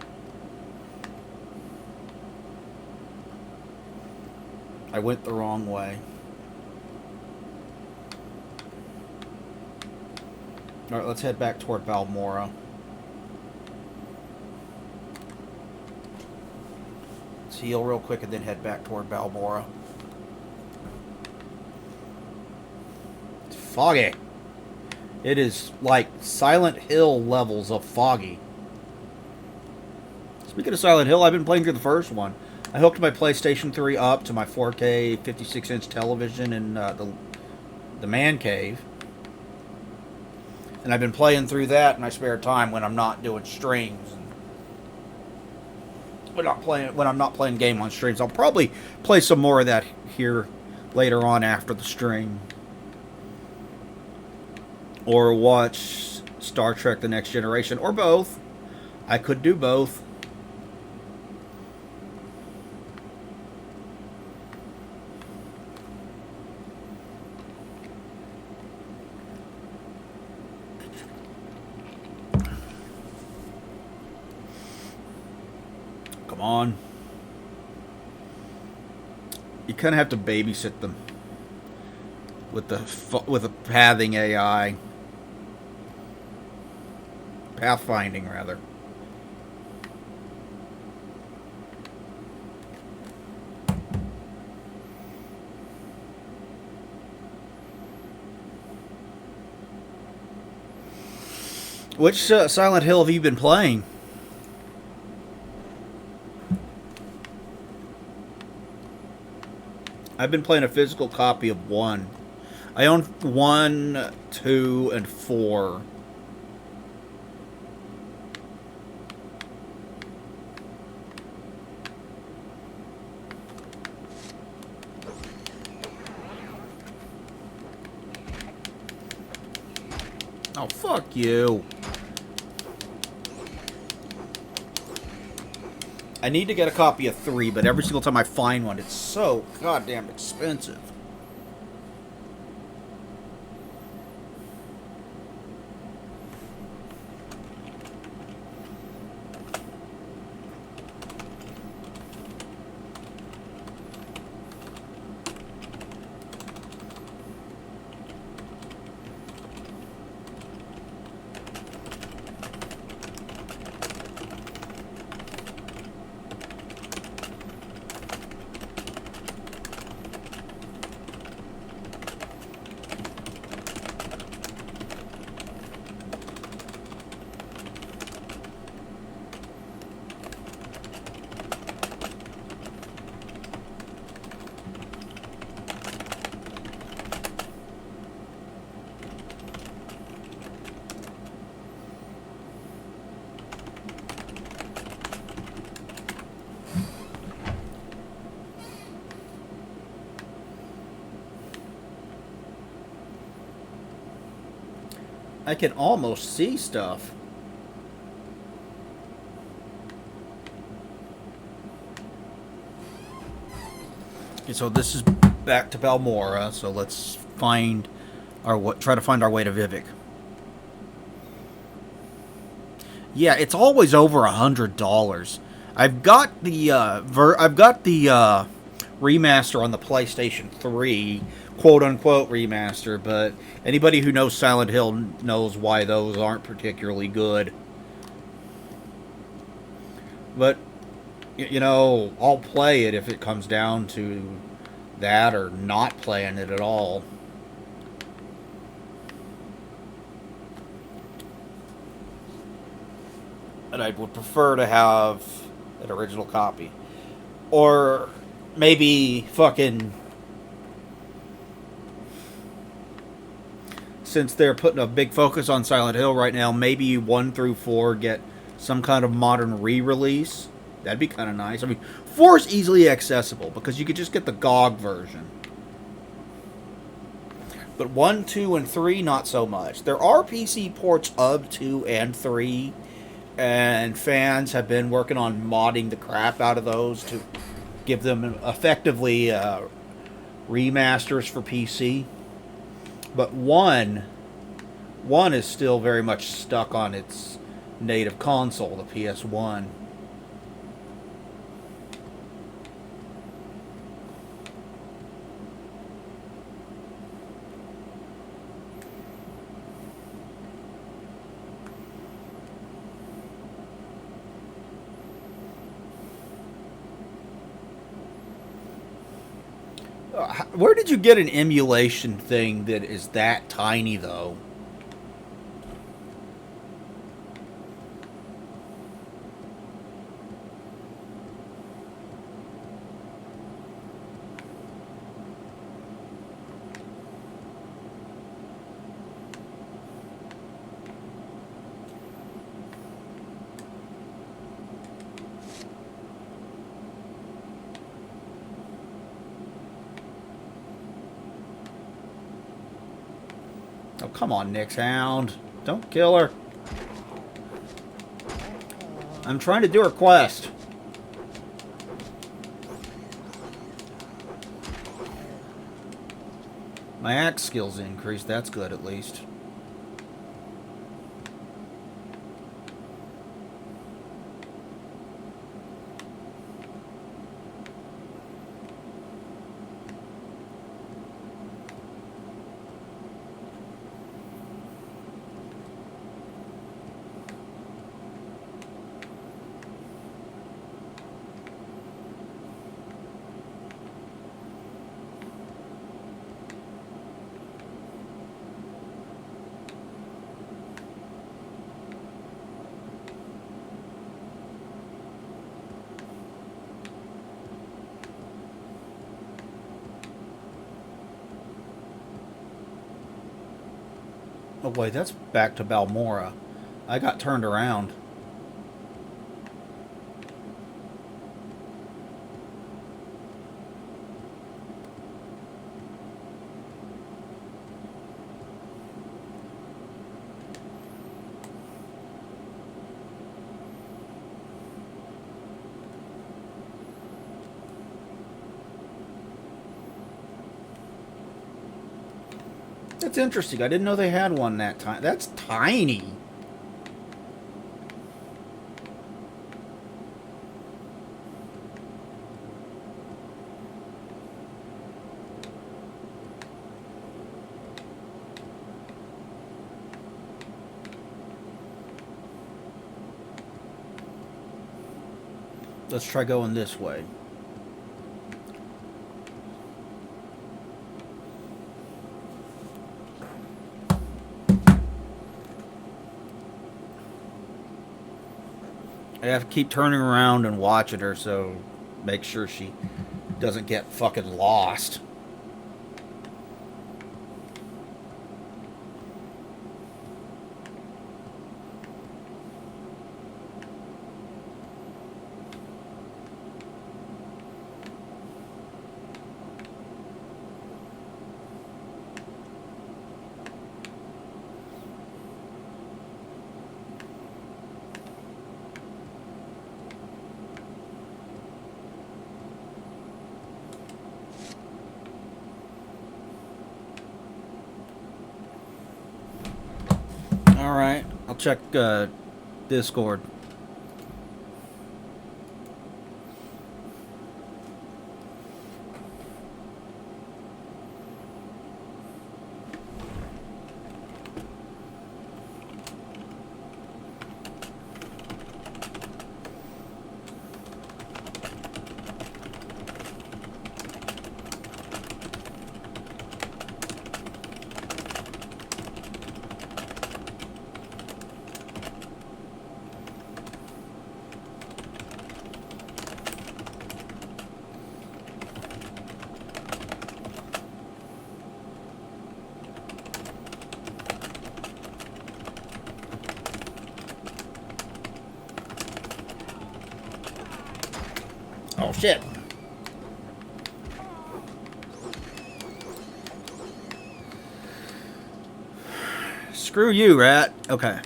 I went the wrong way. Alright, let's head back toward Balmora. Let's heal real quick and then head back toward Balmora. It's foggy. It is like Silent Hill levels of foggy. Speaking of Silent Hill, I've been playing through the first one. I hooked my PlayStation 3 up to my 4K 56-inch television in the man cave. And I've been playing through that in my spare time when I'm not doing streams. And when I'm not playing game on streams. I'll probably play some more of that here later on after the stream. Or watch Star Trek The Next Generation. Or both. I could do both. Come on. You kind of have to babysit them with the pathing AI. Pathfinding, rather. Which Silent Hill have you been playing? I've been playing a physical copy of 1. I own 1, 2, and 4. Oh, fuck you. I need to get a copy of 3, but every single time I find one, it's so goddamn expensive. I can almost see stuff. Okay, so this is back to Balmora, so let's find try to find our way to Vivek. Yeah, it's always over $100. I've got the remaster on the PlayStation 3, quote unquote remaster, but anybody who knows Silent Hill knows why those aren't particularly good. But you know, I'll play it if it comes down to that, or not playing it at all. And I would prefer to have an original copy. Or maybe fucking, since they're putting a big focus on Silent Hill right now, maybe 1 through 4 get some kind of modern re-release. That'd be kind of nice. I mean, 4 is easily accessible because you could just get the GOG version. But 1, 2, and 3, not so much. There are PC ports of 2 and 3, and fans have been working on modding the crap out of those to give them effectively remasters for PC. But 1 is still very much stuck on its native console, the PS1. Where did you get an emulation thing that is that tiny, though? Oh, come on, Nick's Hound. Don't kill her. I'm trying to do her quest. My axe skills increased. That's good, at least. Oh, wait, that's back to Balmora. I got turned around. That's interesting. I didn't know they had one that time. That's tiny. Let's try going this way. I have to keep turning around and watching her, so make sure she doesn't get fucking lost. Alright, I'll check Discord. Oh shit. Screw you, rat. Okay.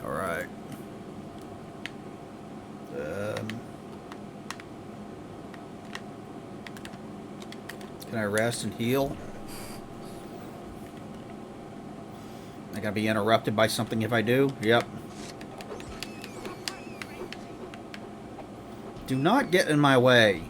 Alright. Can I rest and heal? I gotta be interrupted by something if I do? Yep. Do not get in my way.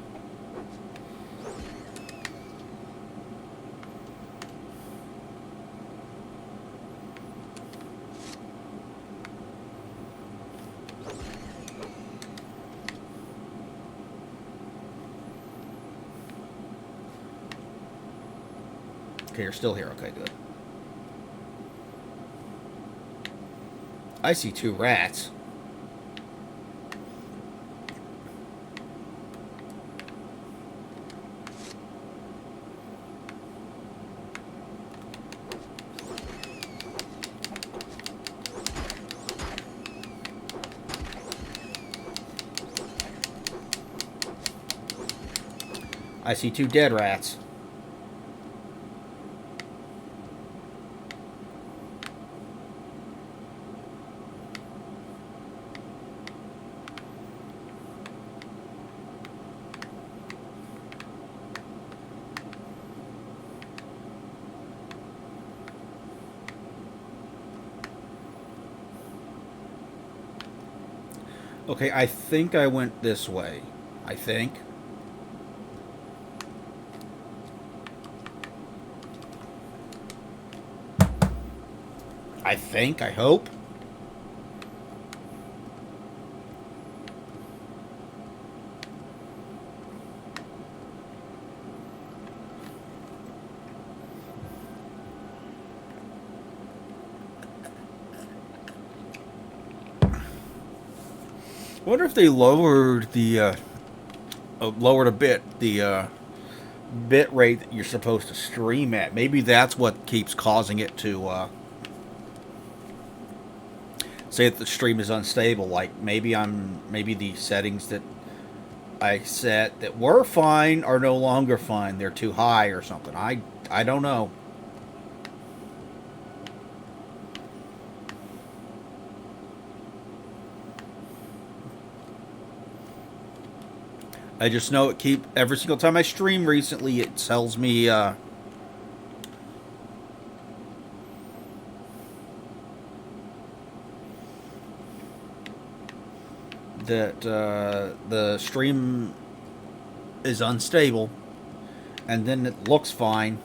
Okay, you're still here. Okay, good. I see 2 rats. I see 2 dead rats. Okay, I think I went this way. I think. I hope. I wonder if they lowered the lowered a bit the bit rate that you're supposed to stream at. Maybe that's what keeps causing it to say that the stream is unstable. Like maybe the settings that I set that were fine are no longer fine. They're too high or something. I don't know. I just know every single time I stream recently, it tells me that the stream is unstable, and then it looks fine.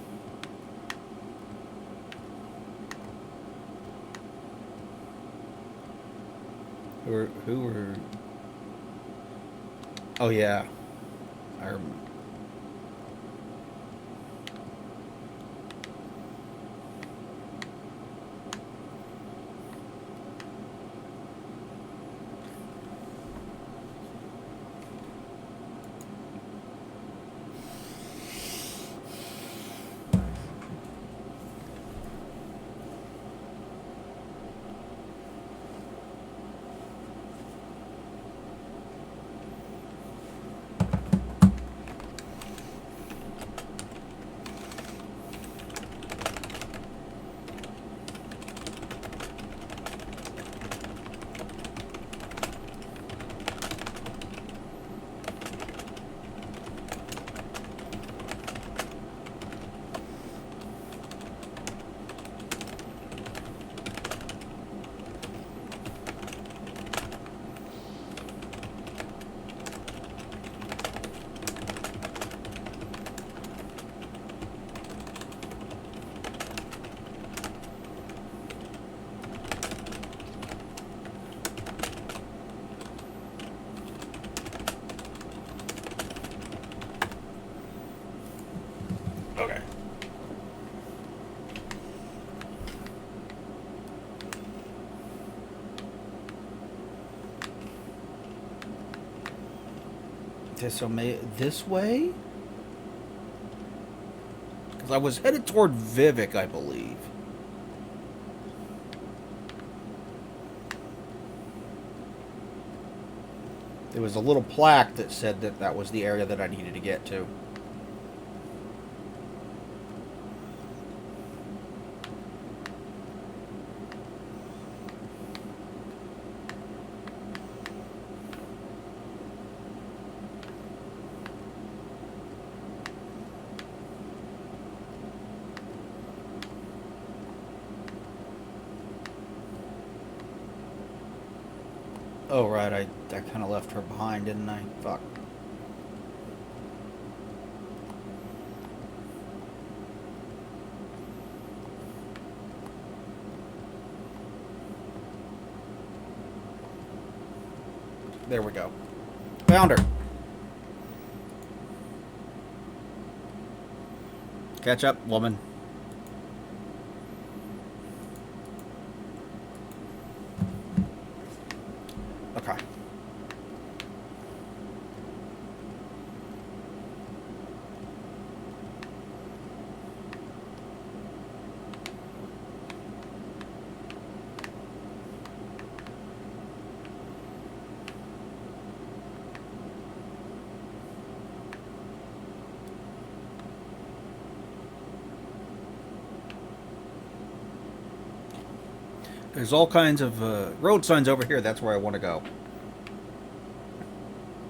Who were? Oh yeah, I remember. Okay, so this way? Because I was headed toward Vivek, I believe. There was a little plaque that said that that was the area that I needed to get to. Oh, right, I kind of left her behind, didn't I? Fuck. There we go. Found her. Catch up, woman. Okay. There's all kinds of road signs over here. That's where I want to go.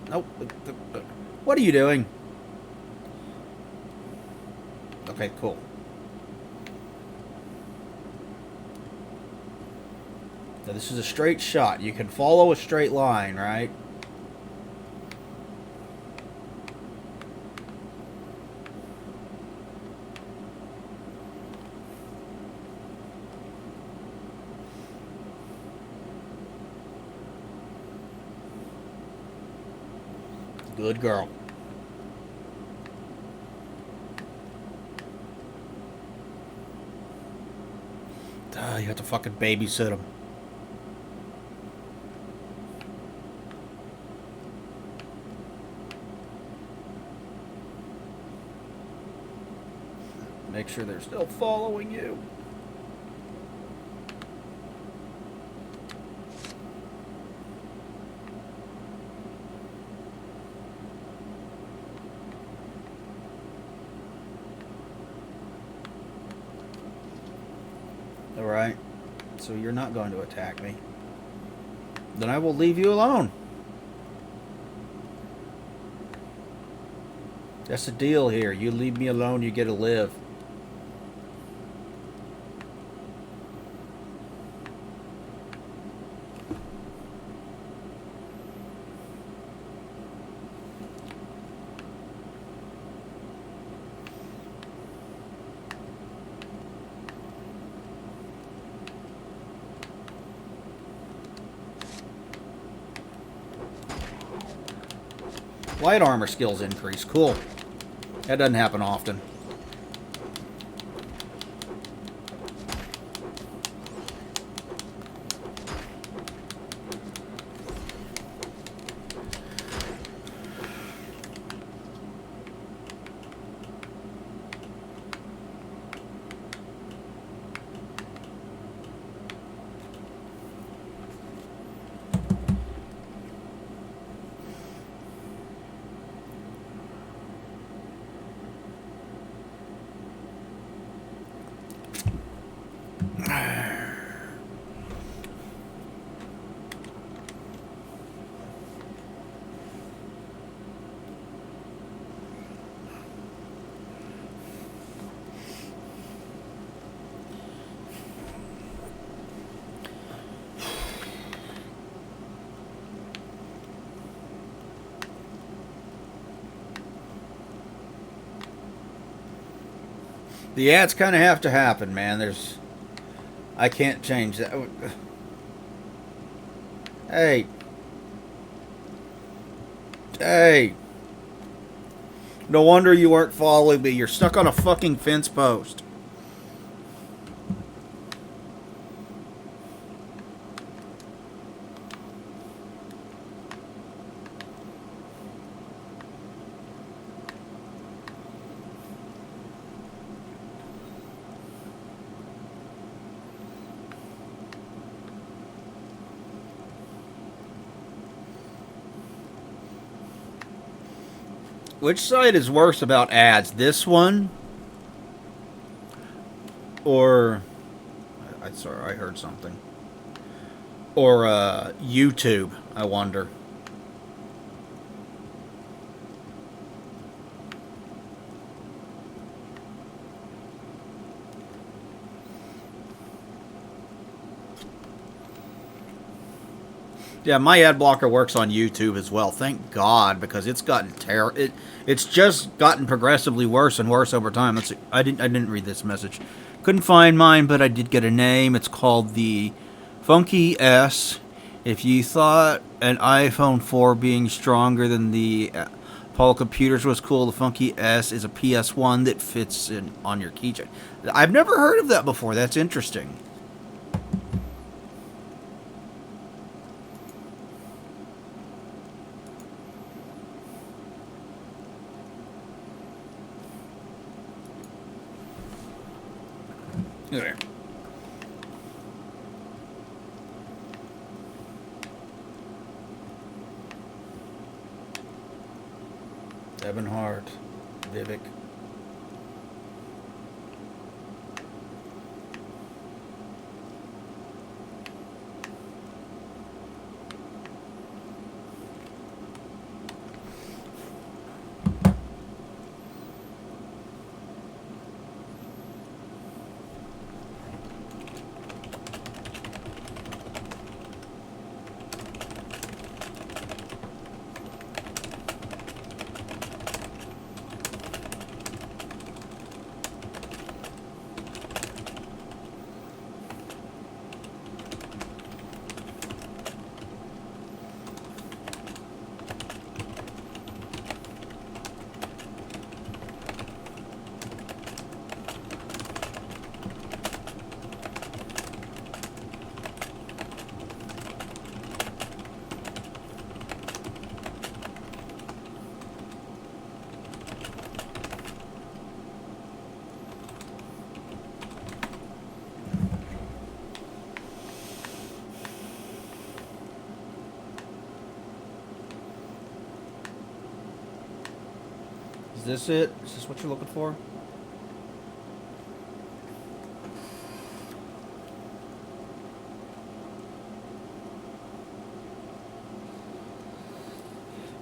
Nope. What are you doing? Okay, cool. Now this is a straight shot. You can follow a straight line, right? Good girl. You have to fucking babysit him. Make sure they're still following you. Alright, so you're not going to attack me. Then I will leave you alone. That's the deal here. You leave me alone, you get to live. Light armor skills increase. Cool. That doesn't happen often. The ads kind of have to happen, man. I can't change that. Hey. Hey. No wonder you weren't following me. You're stuck on a fucking fence post. Which side is worse about ads? This one or sorry, I heard something. Or YouTube, I wonder. Yeah, my ad blocker works on YouTube as well. Thank God, because it's gotten it's just gotten progressively worse and worse over time. I didn't read this message. Couldn't find mine, but I did get a name. It's called the Funky S. If you thought an iPhone 4 being stronger than the Apollo computers was cool, the Funky S is a PS1 that fits in on your keychain. I've never heard of that before. That's interesting. There. Ebonheart, Vivek. Is this it? Is this what you're looking for?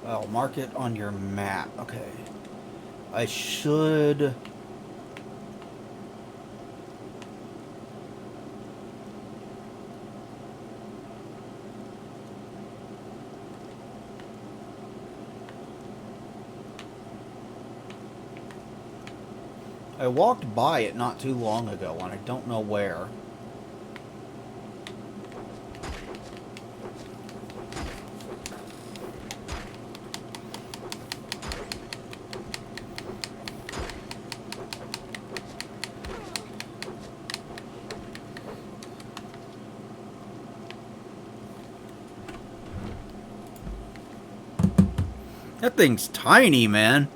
Oh, mark it on your map. Okay. I should... I walked by it not too long ago, and I don't know where. That thing's tiny, man.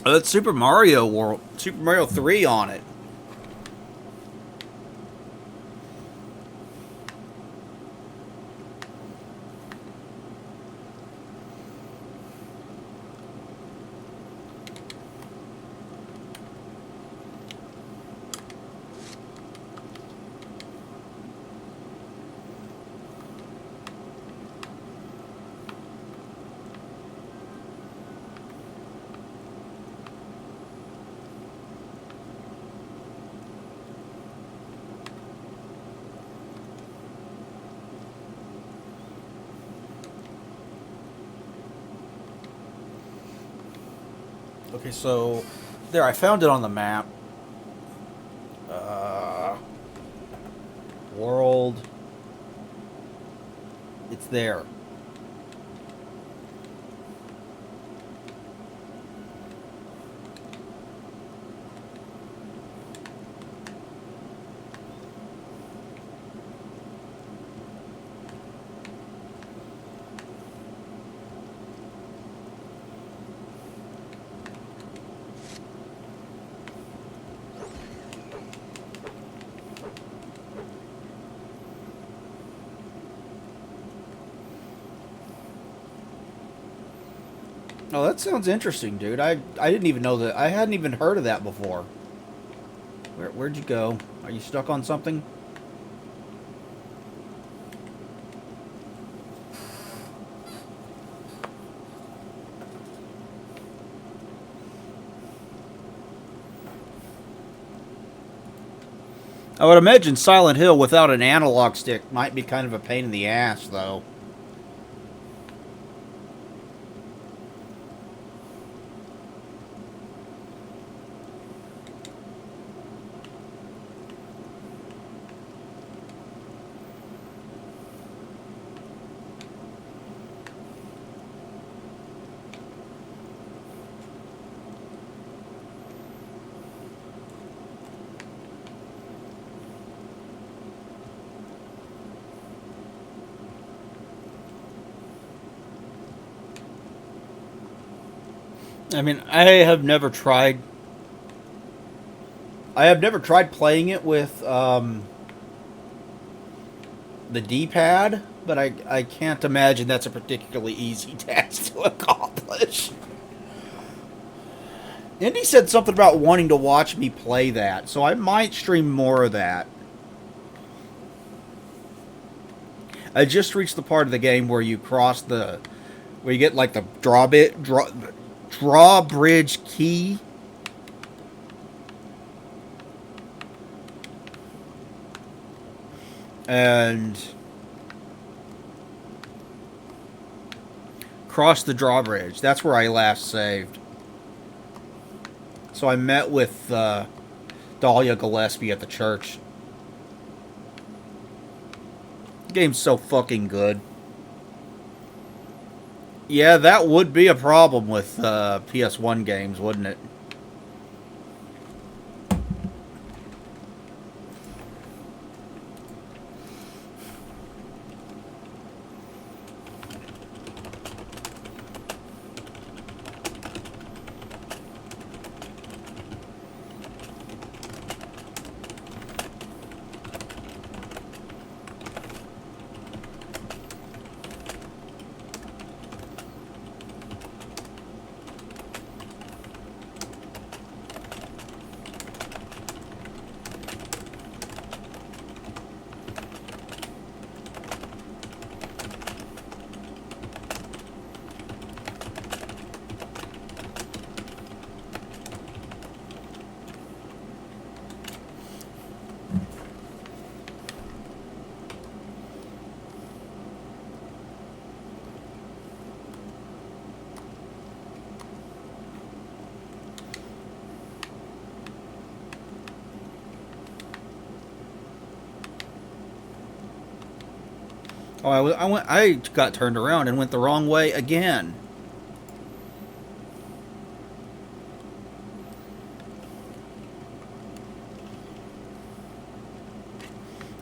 Oh, that's Super Mario World, Super Mario 3 on it. Okay, so there, I found it on the map. World. It's there. Oh, that sounds interesting, dude. I didn't even know that. I hadn't even heard of that before. Where'd you go? Are you stuck on something? I would imagine Silent Hill without an analog stick might be kind of a pain in the ass, though. I mean, I have never tried playing it with the D-pad, but I can't imagine that's a particularly easy task to accomplish. Indy said something about wanting to watch me play that, so I might stream more of that. I just reached the part of the game where you cross where you get like the drawbridge key. And cross the drawbridge. That's where I last saved. So I met with Dahlia Gillespie at the church. The game's so fucking good. Yeah, that would be a problem with PS1 games, wouldn't it? Oh, I got turned around and went the wrong way again.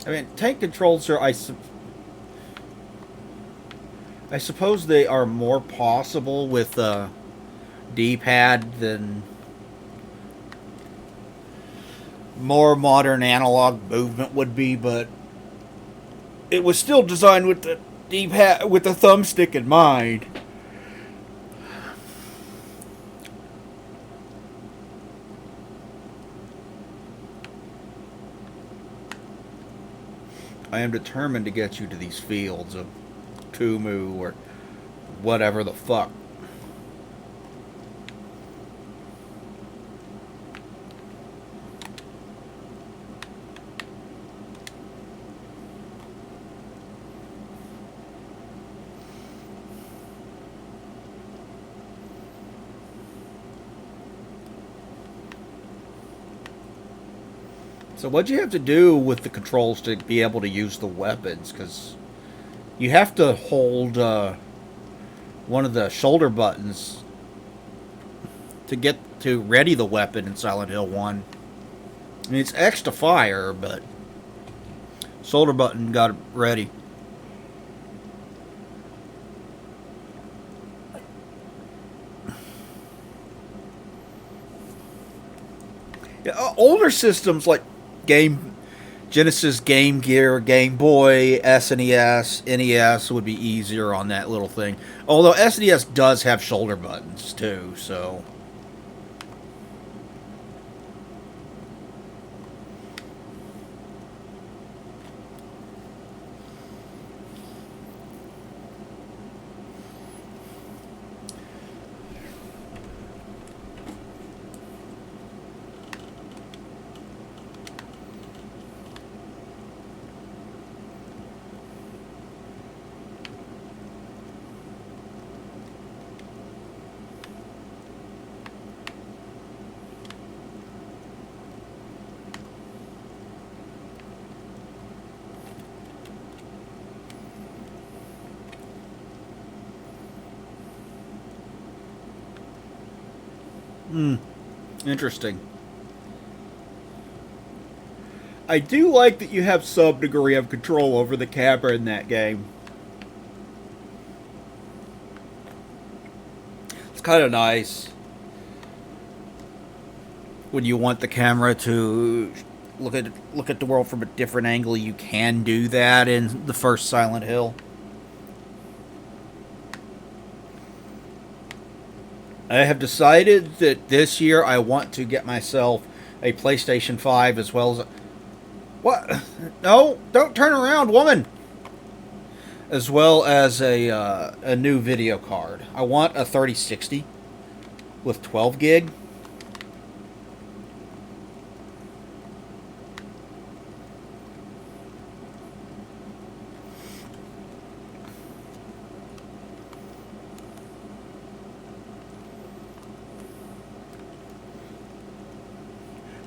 I mean, tank controls are, I suppose they are more possible with D-pad than more modern analog movement would be, but it was still designed with the D-pad, with the thumbstick in mind. I am determined to get you to these fields of Tumu or whatever the fuck. So what'd you have to do with the controls to be able to use the weapons? Because you have to hold one of the shoulder buttons to get to ready the weapon in Silent Hill 1. I mean, it's X to fire, but shoulder button got it ready. Yeah, older systems like Genesis, Game Gear, Game Boy, SNES, NES would be easier on that little thing. Although SNES does have shoulder buttons too, so. Interesting. I do like that you have some degree of control over the camera in that game. It's kind of nice when you want the camera to look at the world from a different angle. You can do that in the first Silent Hill. I have decided that this year I want to get myself a PlayStation 5 as well as what? No, don't turn around, woman. As well as a new video card. I want a 3060 with 12 gig.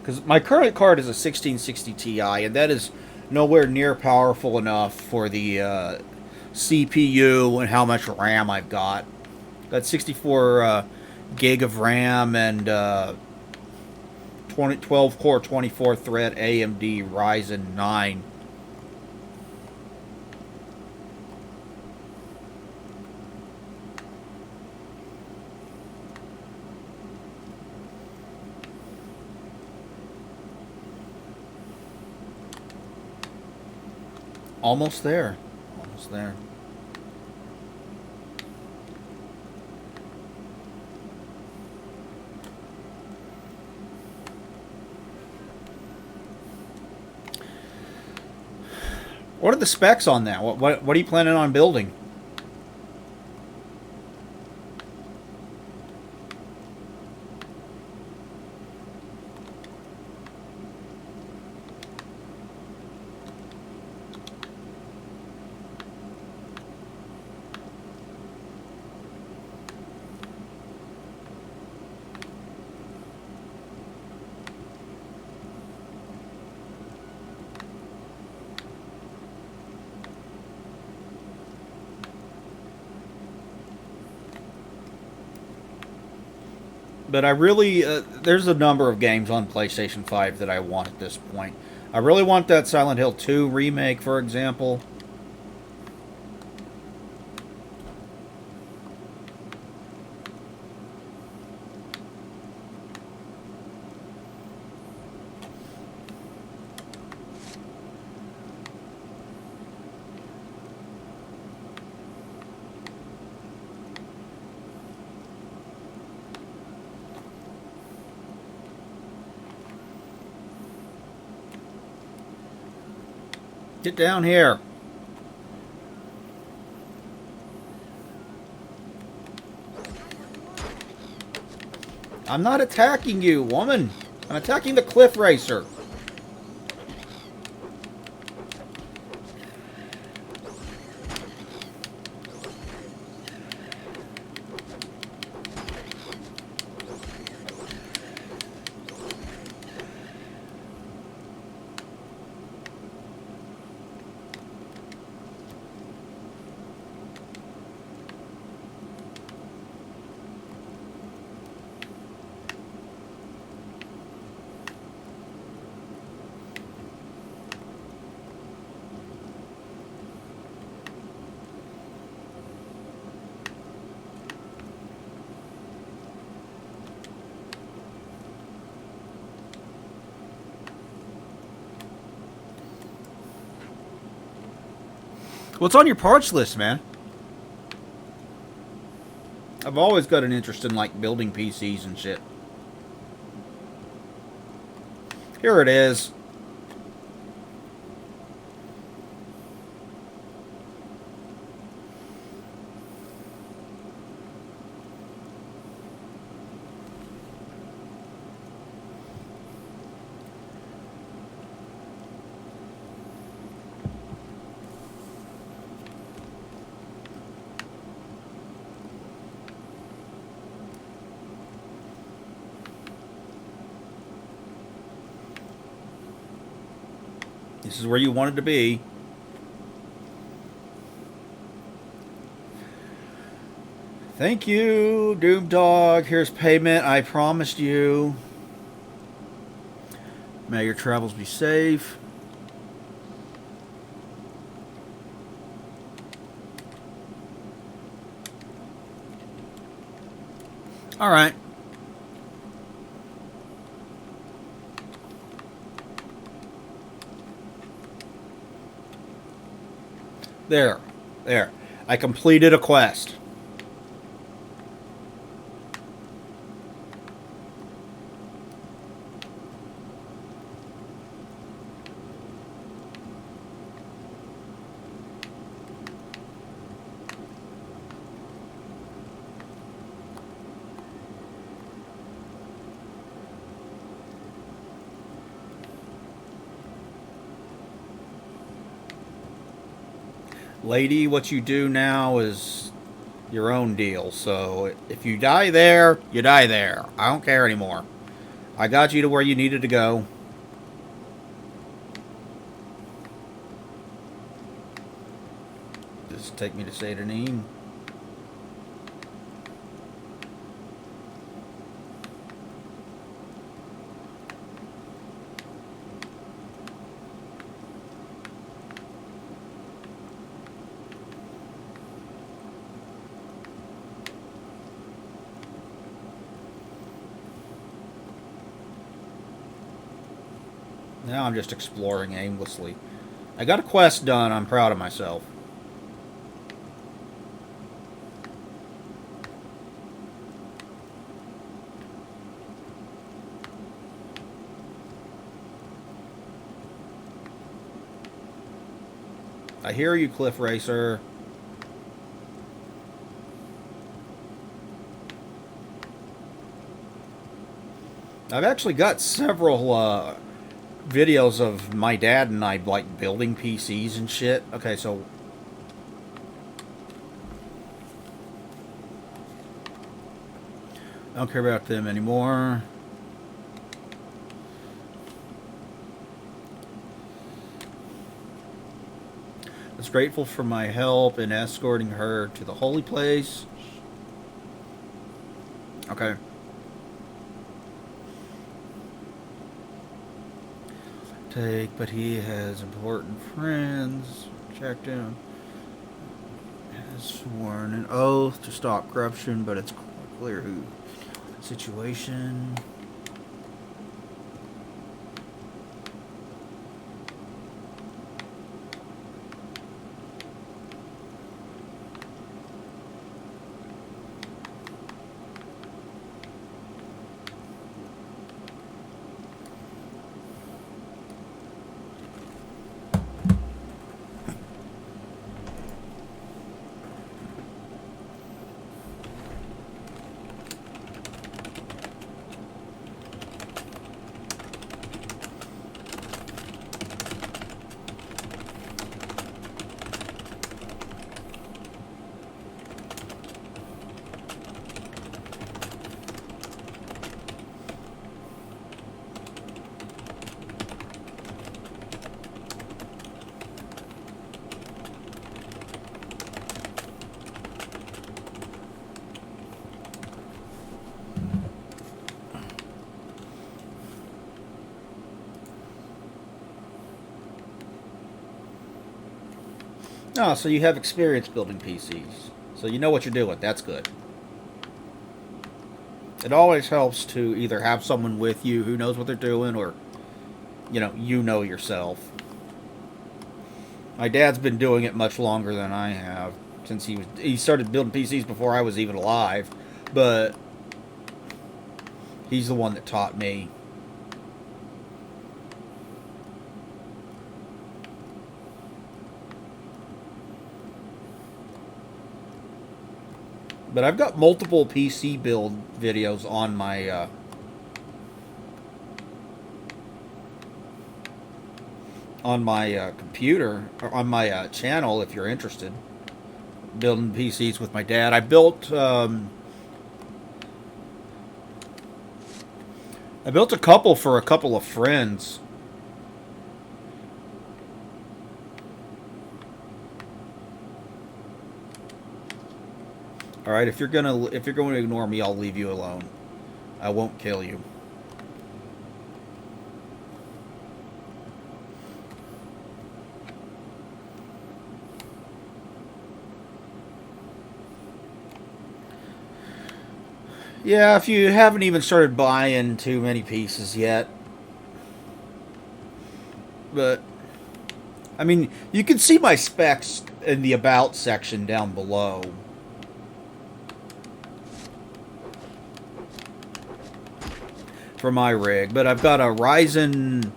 Because my current card is a 1660 Ti, and that is nowhere near powerful enough for the CPU and how much RAM I've got. Got 64 gig of RAM and 12 core 24 thread AMD Ryzen 9. Almost there. Almost there. What are the specs on that? What are you planning on building? But I really, there's a number of games on PlayStation 5 that I want at this point. I really want that Silent Hill 2 remake, for example. Get down here. I'm not attacking you, woman. I'm attacking the cliff racer. What's on your parts list, man? I've always got an interest in, like, building PCs and shit. Here it is. This is where you wanted to be. Thank you, Doom Dog. Here's payment I promised you. May your travels be safe. All right. There. There. I completed a quest. Lady, what you do now is your own deal. So if you die there, you die there. I don't care anymore. I got you to where you needed to go. Just take me to Satanine. Now I'm just exploring aimlessly. I got a quest done. I'm proud of myself. I hear you, Cliff Racer. I've actually got several videos of my dad and I, like, building PCs and shit. Okay, so I don't care about them anymore. I was grateful for my help in escorting her to the holy place. Okay. But he has important friends. Checked in. Has sworn an oath to stop corruption, but it's clear who. Situation. Oh, so you have experience building PCs. So you know what you're doing. That's good. It always helps to either have someone with you who knows what they're doing, or, you know yourself. My dad's been doing it much longer than I have, since he started building PCs before I was even alive, but he's the one that taught me. But I've got multiple PC build videos on my computer, or on my channel, if you're interested. Building PCs with my dad. I built a couple for a couple of friends. All right, if you're going to ignore me, I'll leave you alone. I won't kill you. Yeah, if you haven't even started buying too many pieces yet. But, I mean, you can see my specs in the About section down below. For my rig. But I've got a Ryzen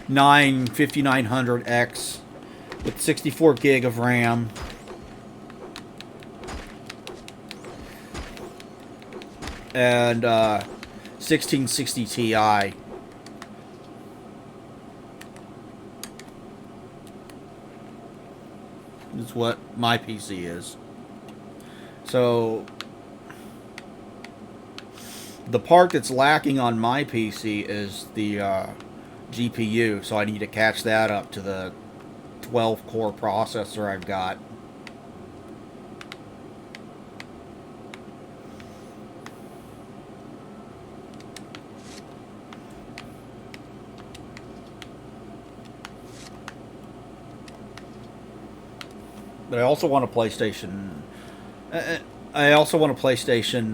9 5900X with 64 gig of RAM. And 1660 Ti. Is what my PC is. So the part that's lacking on my PC is the GPU, so I need to catch that up to the 12 core processor I've got. But I also want a PlayStation. I also want a PlayStation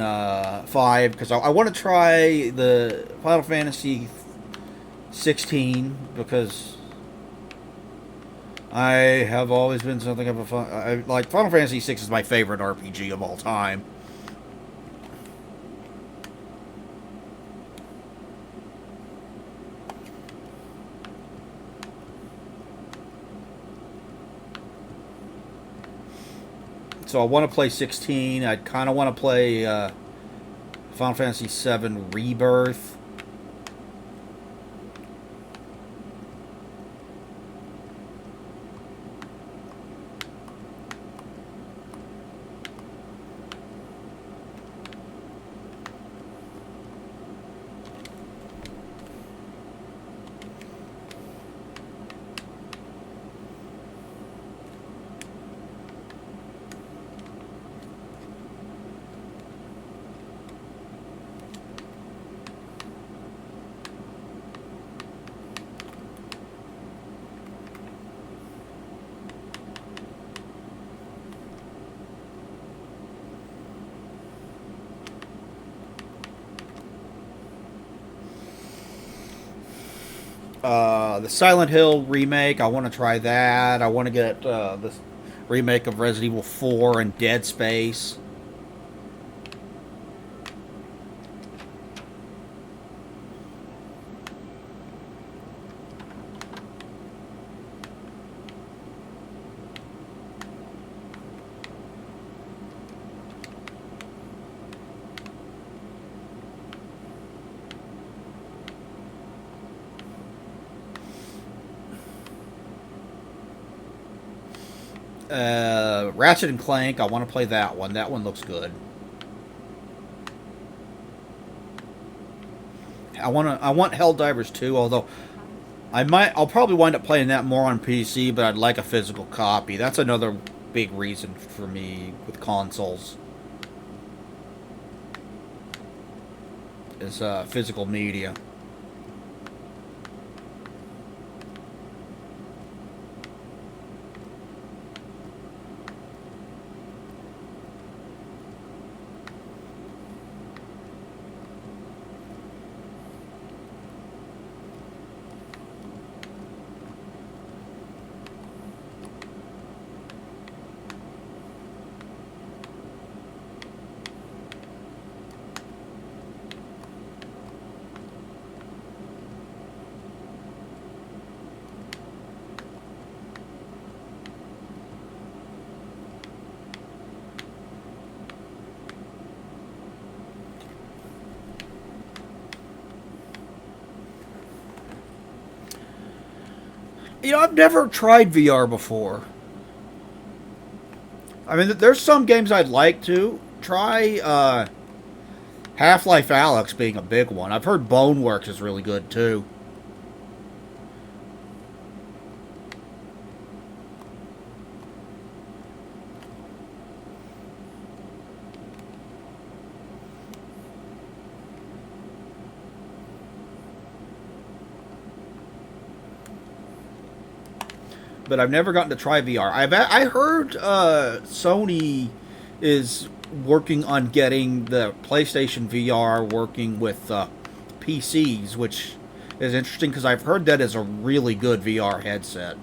5 because I want to try the Final Fantasy 16 because I have always been something of a fun. Like Final Fantasy 6 is my favorite RPG of all time. So I want to play 16. I kind of want to play Final Fantasy 7 Rebirth. The Silent Hill remake, I want to try that. I want to get this remake of Resident Evil 4 and Dead Space. Ratchet and Clank, I want to play that one. That one looks good. I want Helldivers 2, although I'll probably wind up playing that more on PC, but I'd like a physical copy. That's another big reason for me with consoles. Is physical media. I've never tried VR before. I mean, there's some games I'd like to try. Half-Life Alyx being a big one. I've heard Boneworks is really good too. But I've never gotten to try VR. I heard Sony is working on getting the PlayStation VR working with PCs, which is interesting because I've heard that is a really good VR headset.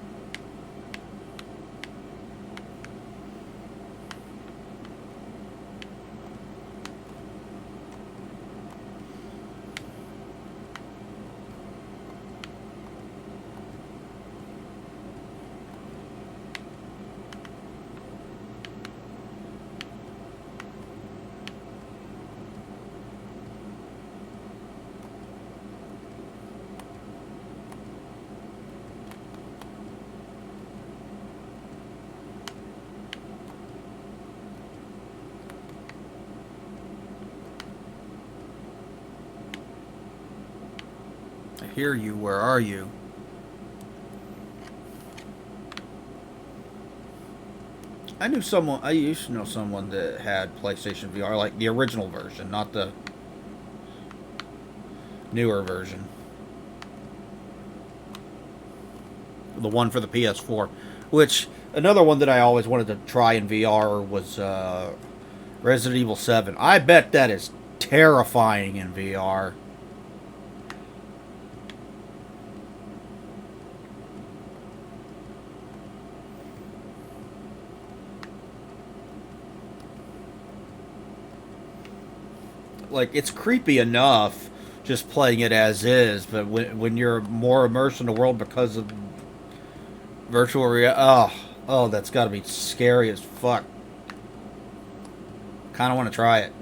I hear you. Where are you? I used to know someone that had PlayStation VR, like the original version, not the newer version. The one for the PS4. Which, another one that I always wanted to try in VR was Resident Evil 7. I bet that is terrifying in VR. Like, it's creepy enough just playing it as is, but when you're more immersed in the world because of virtual reality, oh, that's got to be scary as fuck. Kind of want to try it.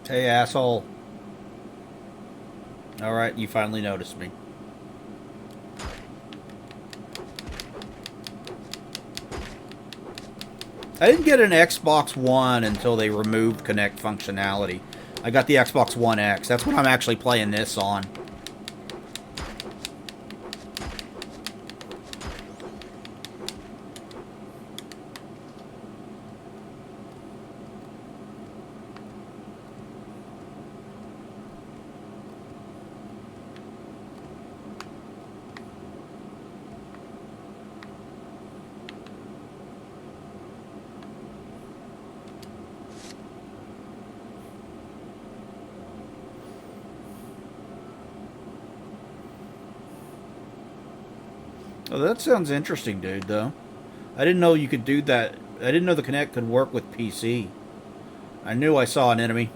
Hey, asshole. Alright, you finally noticed me. I didn't get an Xbox One until they removed Kinect functionality. I got the Xbox One X. That's what I'm actually playing this on. Oh, that sounds interesting, dude, though. I didn't know you could do that. I didn't know the Kinect could work with PC. I knew I saw an enemy.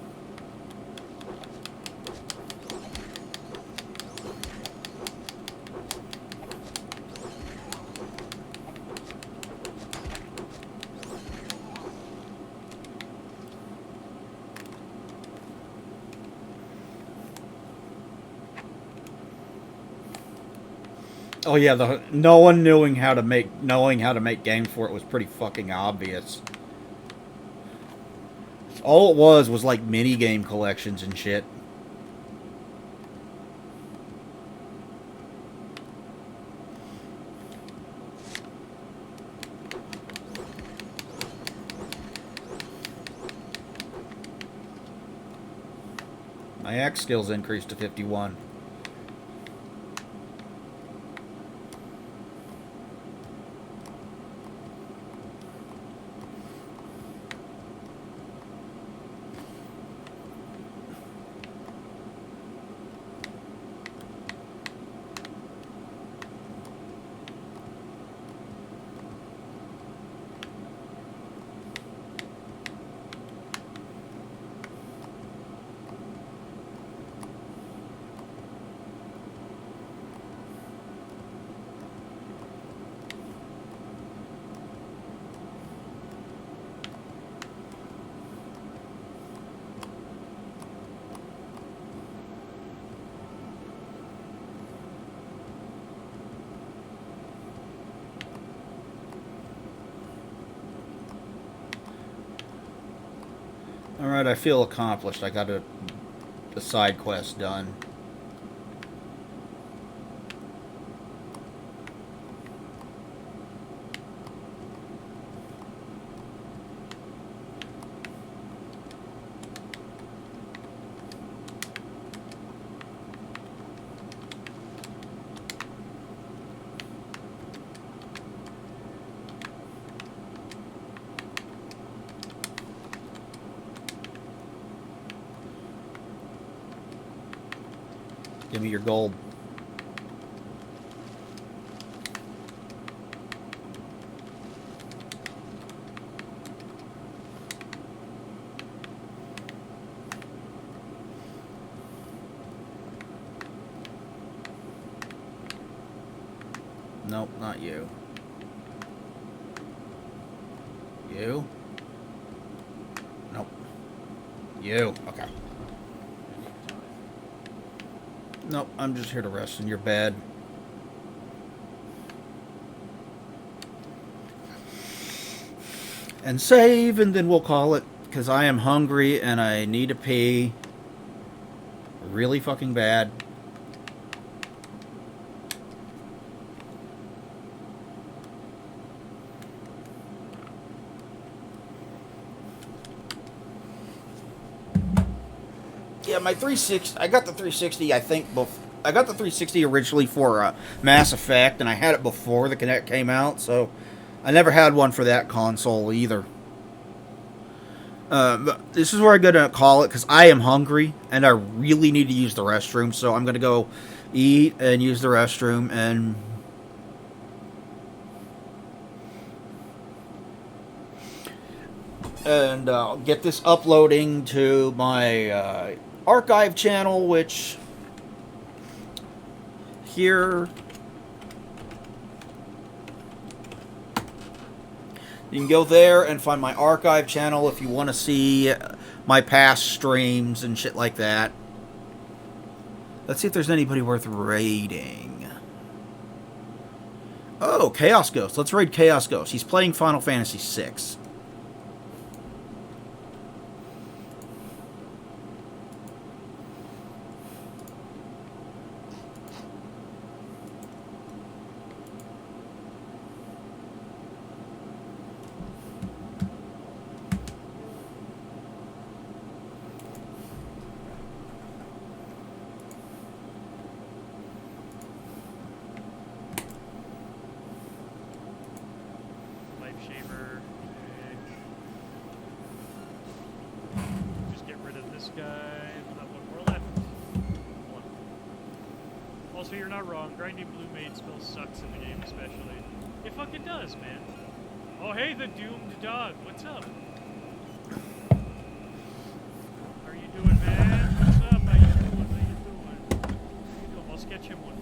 Oh yeah, the no one knowing how to make games for it was pretty fucking obvious. All it was like mini game collections and shit. My axe skills increased to 51. Alright, I feel accomplished. I got a side quest done. Give me your gold. Nope, not you. You? Nope. You. Okay. Nope, I'm just here to rest in your bed. And save, and then we'll call it, because I am hungry and I need to pee really fucking bad. Yeah, my 360. I got the 360. I think I got the 360 originally for Mass Effect, and I had it before the Kinect came out. So I never had one for that console either. But this is where I'm gonna call it because I am hungry and I really need to use the restroom. So I'm gonna go eat and use the restroom and get this uploading to my archive channel, which here you can go there and find my archive channel if you want to see my past streams and shit like that. Let's see if there's anybody worth raiding. Oh, Chaos Ghost. Let's raid Chaos Ghost. He's playing Final Fantasy VI. Also, you're not wrong. Grinding Blue Maid spell sucks in the game, especially. It fucking does, man. Oh, hey, the doomed dog. What's up? How are you doing, man? What's up? How you doing? How you doing? How you doing? I'll sketch him one.